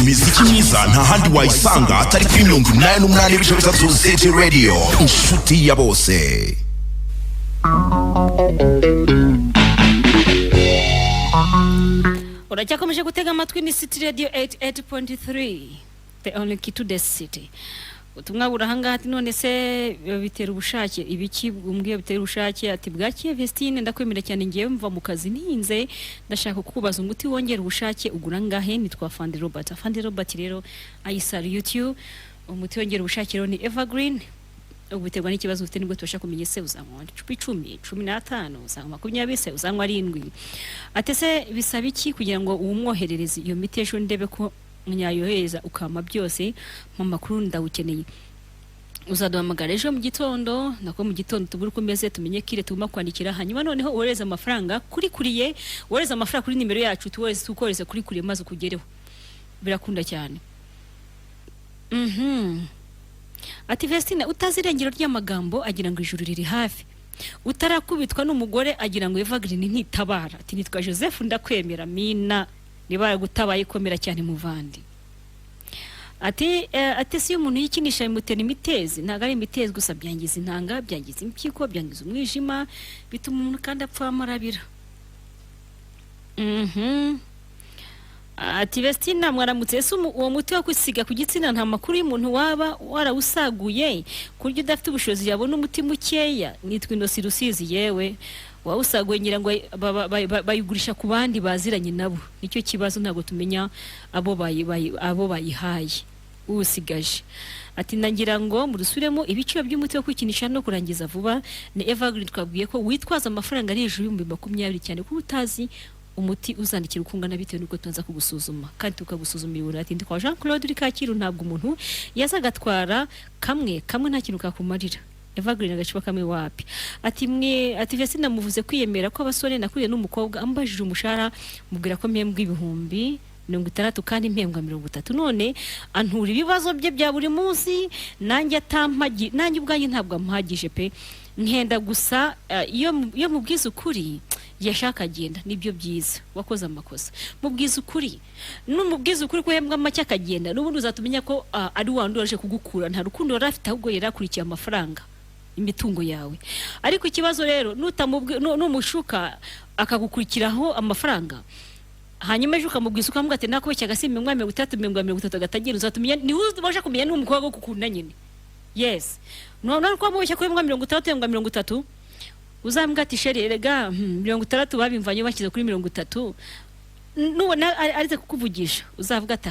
imiziki myiza nta handi wayisanga atari kuri 88.3 City Radio, inshuti ya bose. Uracyakomeje gutega amatwi ni City Radio 88.3, the only key to the city. Utumwa burahanga ati none se bitera ubushake ibiki umbwiye bitera ubushake ati bwakiye Vestine ndakwemera cyane ngiye mva mu kazi ntinze ndashaka kukubaza umuti wongera ubushake ugura ngahe nitwa Fandi Robert. Fandi Robert rero ayisara YouTube umuti wongera ubushake rero ni Evergreen. Ubuterwa n'ikibazo ufite nibwo tubasha kumenya se uzanywa 10, 15, uzanywa 20, uzanywa 7. Atese bisaba iki kugira ngo uwumwoherereze iyo miti ejo ndebe ko nyayohereza ukama byose mu makuru ndawukeneye. Uzaduhamagara ejo mu gitondo nako mu gitondo tubura uko meze tumenye kire tuguma kwandikira hanyuma noneho uwereza amafaranga kuri kuriye uwereza amafaranga kuri nimero yacu tukoreze kuri kuriye maze kugereho birakunda cyane. Ati Vestine utazirengero ry'amagambo agira ngo ijuru riri hafi utarakubitwa n'umugore agira ngo Evergreen ntitabara. Ati nitwa Joseph ndakwemera mina niba gutabaye komera cyane muvandi. Ati si umuntu yikinisha imutera imitezi ntago ari imitezi gusa byangiza intanga byangiza impyiko byangiza umwijima bituma umuntu kandi apfa amarabira. Ati Vestine mwaramutse ese uwo muti wo kwisiga ku gitsina nta makuru y'umuntu waba warawusaguye kuryo udafite ubushobozi yabona umuti mukeya nitwa Indosi Rusizi yewe wawusaguye ngira ngo bayigurisha ku bandi baziranye nabo nicyo kibazo ntago tumenya abo bayihaye usigaje. Ati nangira ngo murusubiremo ibiciro by'umuti wo kwikinisha no kurangiza vuba ni Evergreen twabwiye ko witwaza amafaranga ari hejuru y'20 cyane ko utazi umuti uzandikira ukungana bitewe nuko tuanza kugusuzuma kandi tukagusuzuma ibura. Ati ndi kwa Jean Claude uri Kacyiru ntabwo umuntu yazagatwara kamwe nta kintu kakumarira Evergreen agacipa kamwe wapi. Ati Vestine muvuze kwiyemera ko abasore nakuriye n'umukobwa ambajije umushara mubwira ko mpembwa ibihumbi 60 kandi mpembwa 30 none antura ibibazo bye bya buri munsi nanjye ubwanjye ntabwo amuhagije pe nkenda gusa iyo mubwiza ukuri yashaka agenda nibyo byiza wakoze amakosa mubwiza ukuri n'umubwiza ukuri ko hembwa make akagenda n'ubundi uzatumenya ko ari wandi waje kugukura nta rukundo yarafite ahubwo yarakurikiye amafaranga imitungo yawe. Ariko ikibazo rero numushuka akagukurikiraho amafaranga hanyuma ejo ukamubwiza ukamubwira ati nako cyaga si 30 gatagira uzatumenya ni waje kumenya n'umukobwa gukunda nyine. Yes none ko mubeshya ko hembwa 30 uzambwa ati shere rega 60 babimvanye bakize kuri 30 nubona arize kukuvugisha uzavuga ati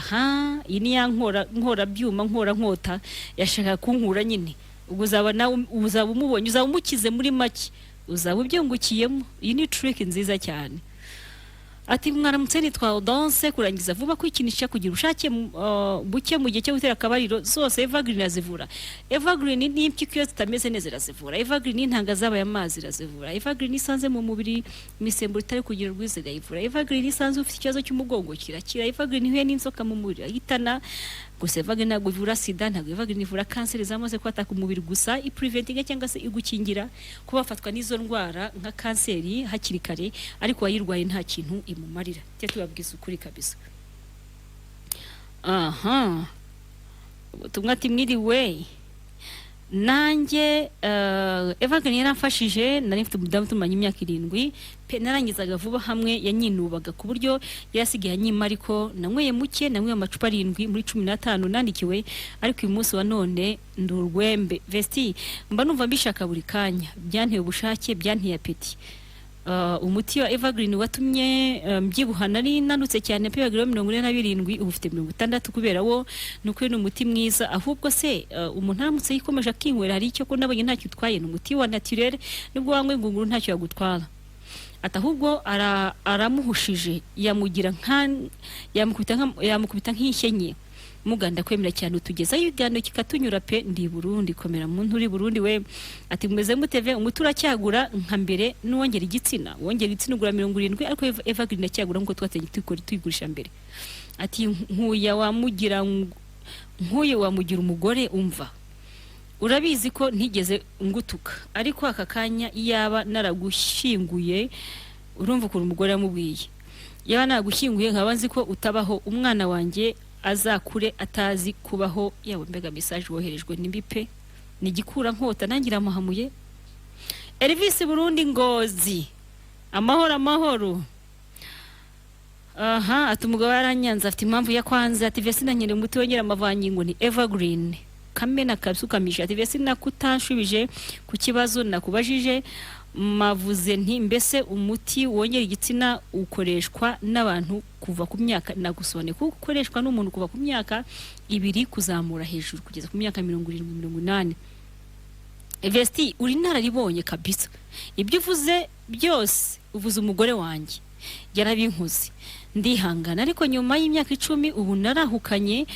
iyi ni ya nkora byuma nkota yashaka kunkura nyine ubwo uzaba nawe uzaba umubonye uzaba umukize muri make uzaba ubyungukiyemo. Iyi ni trick nziza cyane. ati mwaramutse nitwa Audanse kurangiza vuba kwikinisha kugira ushake buke mu gihe cyo gutera akabariro zose evergreen azivura. Evergreen ni impyiko iyo zitameze neza irazivura. Evergreen intanga zabaye amazi irazivura. Evergreen isanze mu mubiri imisemburo itari kugira rwiza igayivura. Evergreen isanze ufite ikibazo cy'umugongo kirakira. Evergreen huye n'inzoka mu mubiri ahitana. Gusa Evergreen ntabwo ivura sida, ntabwo Evergreen ivura kanseri zamaze kwataka umubiri gusa, ipreventinga cyangwa se igukingira kuba bafatwa n'izo ndwara nka kanseri hakiri kare, ariko wayirwaye nta kintu imumarira. Tubabwiza ukuri kabisa. Aha, ubutumwa ati mwiriwe nanjye Evergreen yaramfashije, nari mfite umudamu tumanye imyaka 7 pe narangizaga vuba hamwe yanyinubaga ku buryo yasigaye anyima, ariko nanyweye muke, nanyweye amacupa 7 muri 15 nandikiwe, ariko uyu munsi wa none ndurwembe vesti mba numva mbishaka buri kanya, byanteye ubushake, byanteye apeti. Umuti wa Evergreen watumye mbyibuhana ari nanutse cyane pe 47 ufite 60 kubera wo nuko ni umuti mwiza. Ahubwo se umuntu aramutse yikomeje akinywera hari icyo ko nabonye ntacyo utwaye, ni umuti wa naturel, nibwo wanywe ngunguru ntacyo yagutwara. Atahubwo aramuhushije yamugira yamukubita nk'ishenye muganda kwemera cyane utugeza y'igano kikatunyura pe ndi Burundi komera muntu uri Burundi we. Ati mumeze muteve umutura cyagura nka mbere nuwongera igitsina, wongera igitsina ugura 70, ariko Evergreen cyagura ngo twatenye tuyigurisha mbere. Ati nkuya wamugira umugore umva urabizi ko ntigeze ngutuka, ariko aka kanya iyaba naragushyinguye urumva ko umugore yamubwiye yaba naragushyinguye nkaba nzi ko utabaho, umwana wanjye azakure atazi kubaho. Yawe mbega message woherejwe nimbipe nigikura nkota nangira amahamuye. Elvis Burundi Ngozi amahoro. Aha, atumugabo yaranyanza afite impamvu ya kwanza. Ati Vesina nyine umuti wongera amavangingo ni Evergreen kamena kabsukamisha. Ati Vesina kutanshubije ku kibazo nakubajije, mavuze nti mbese umuti wongera igitsina ukoreshwa n'abantu kuva ku myaka, nagusobaneye ko ukoreshwa n'umuntu kuva ku myaka 2 kuzamura hejuru kugeza ku myaka 70-80. Vesti uri nararibonye kabisa, ibyo uvuze byose uvuze umugore wanjye yarabinkuze ndihangana, ariko nyuma y'imyaka 10 ubu narahukanye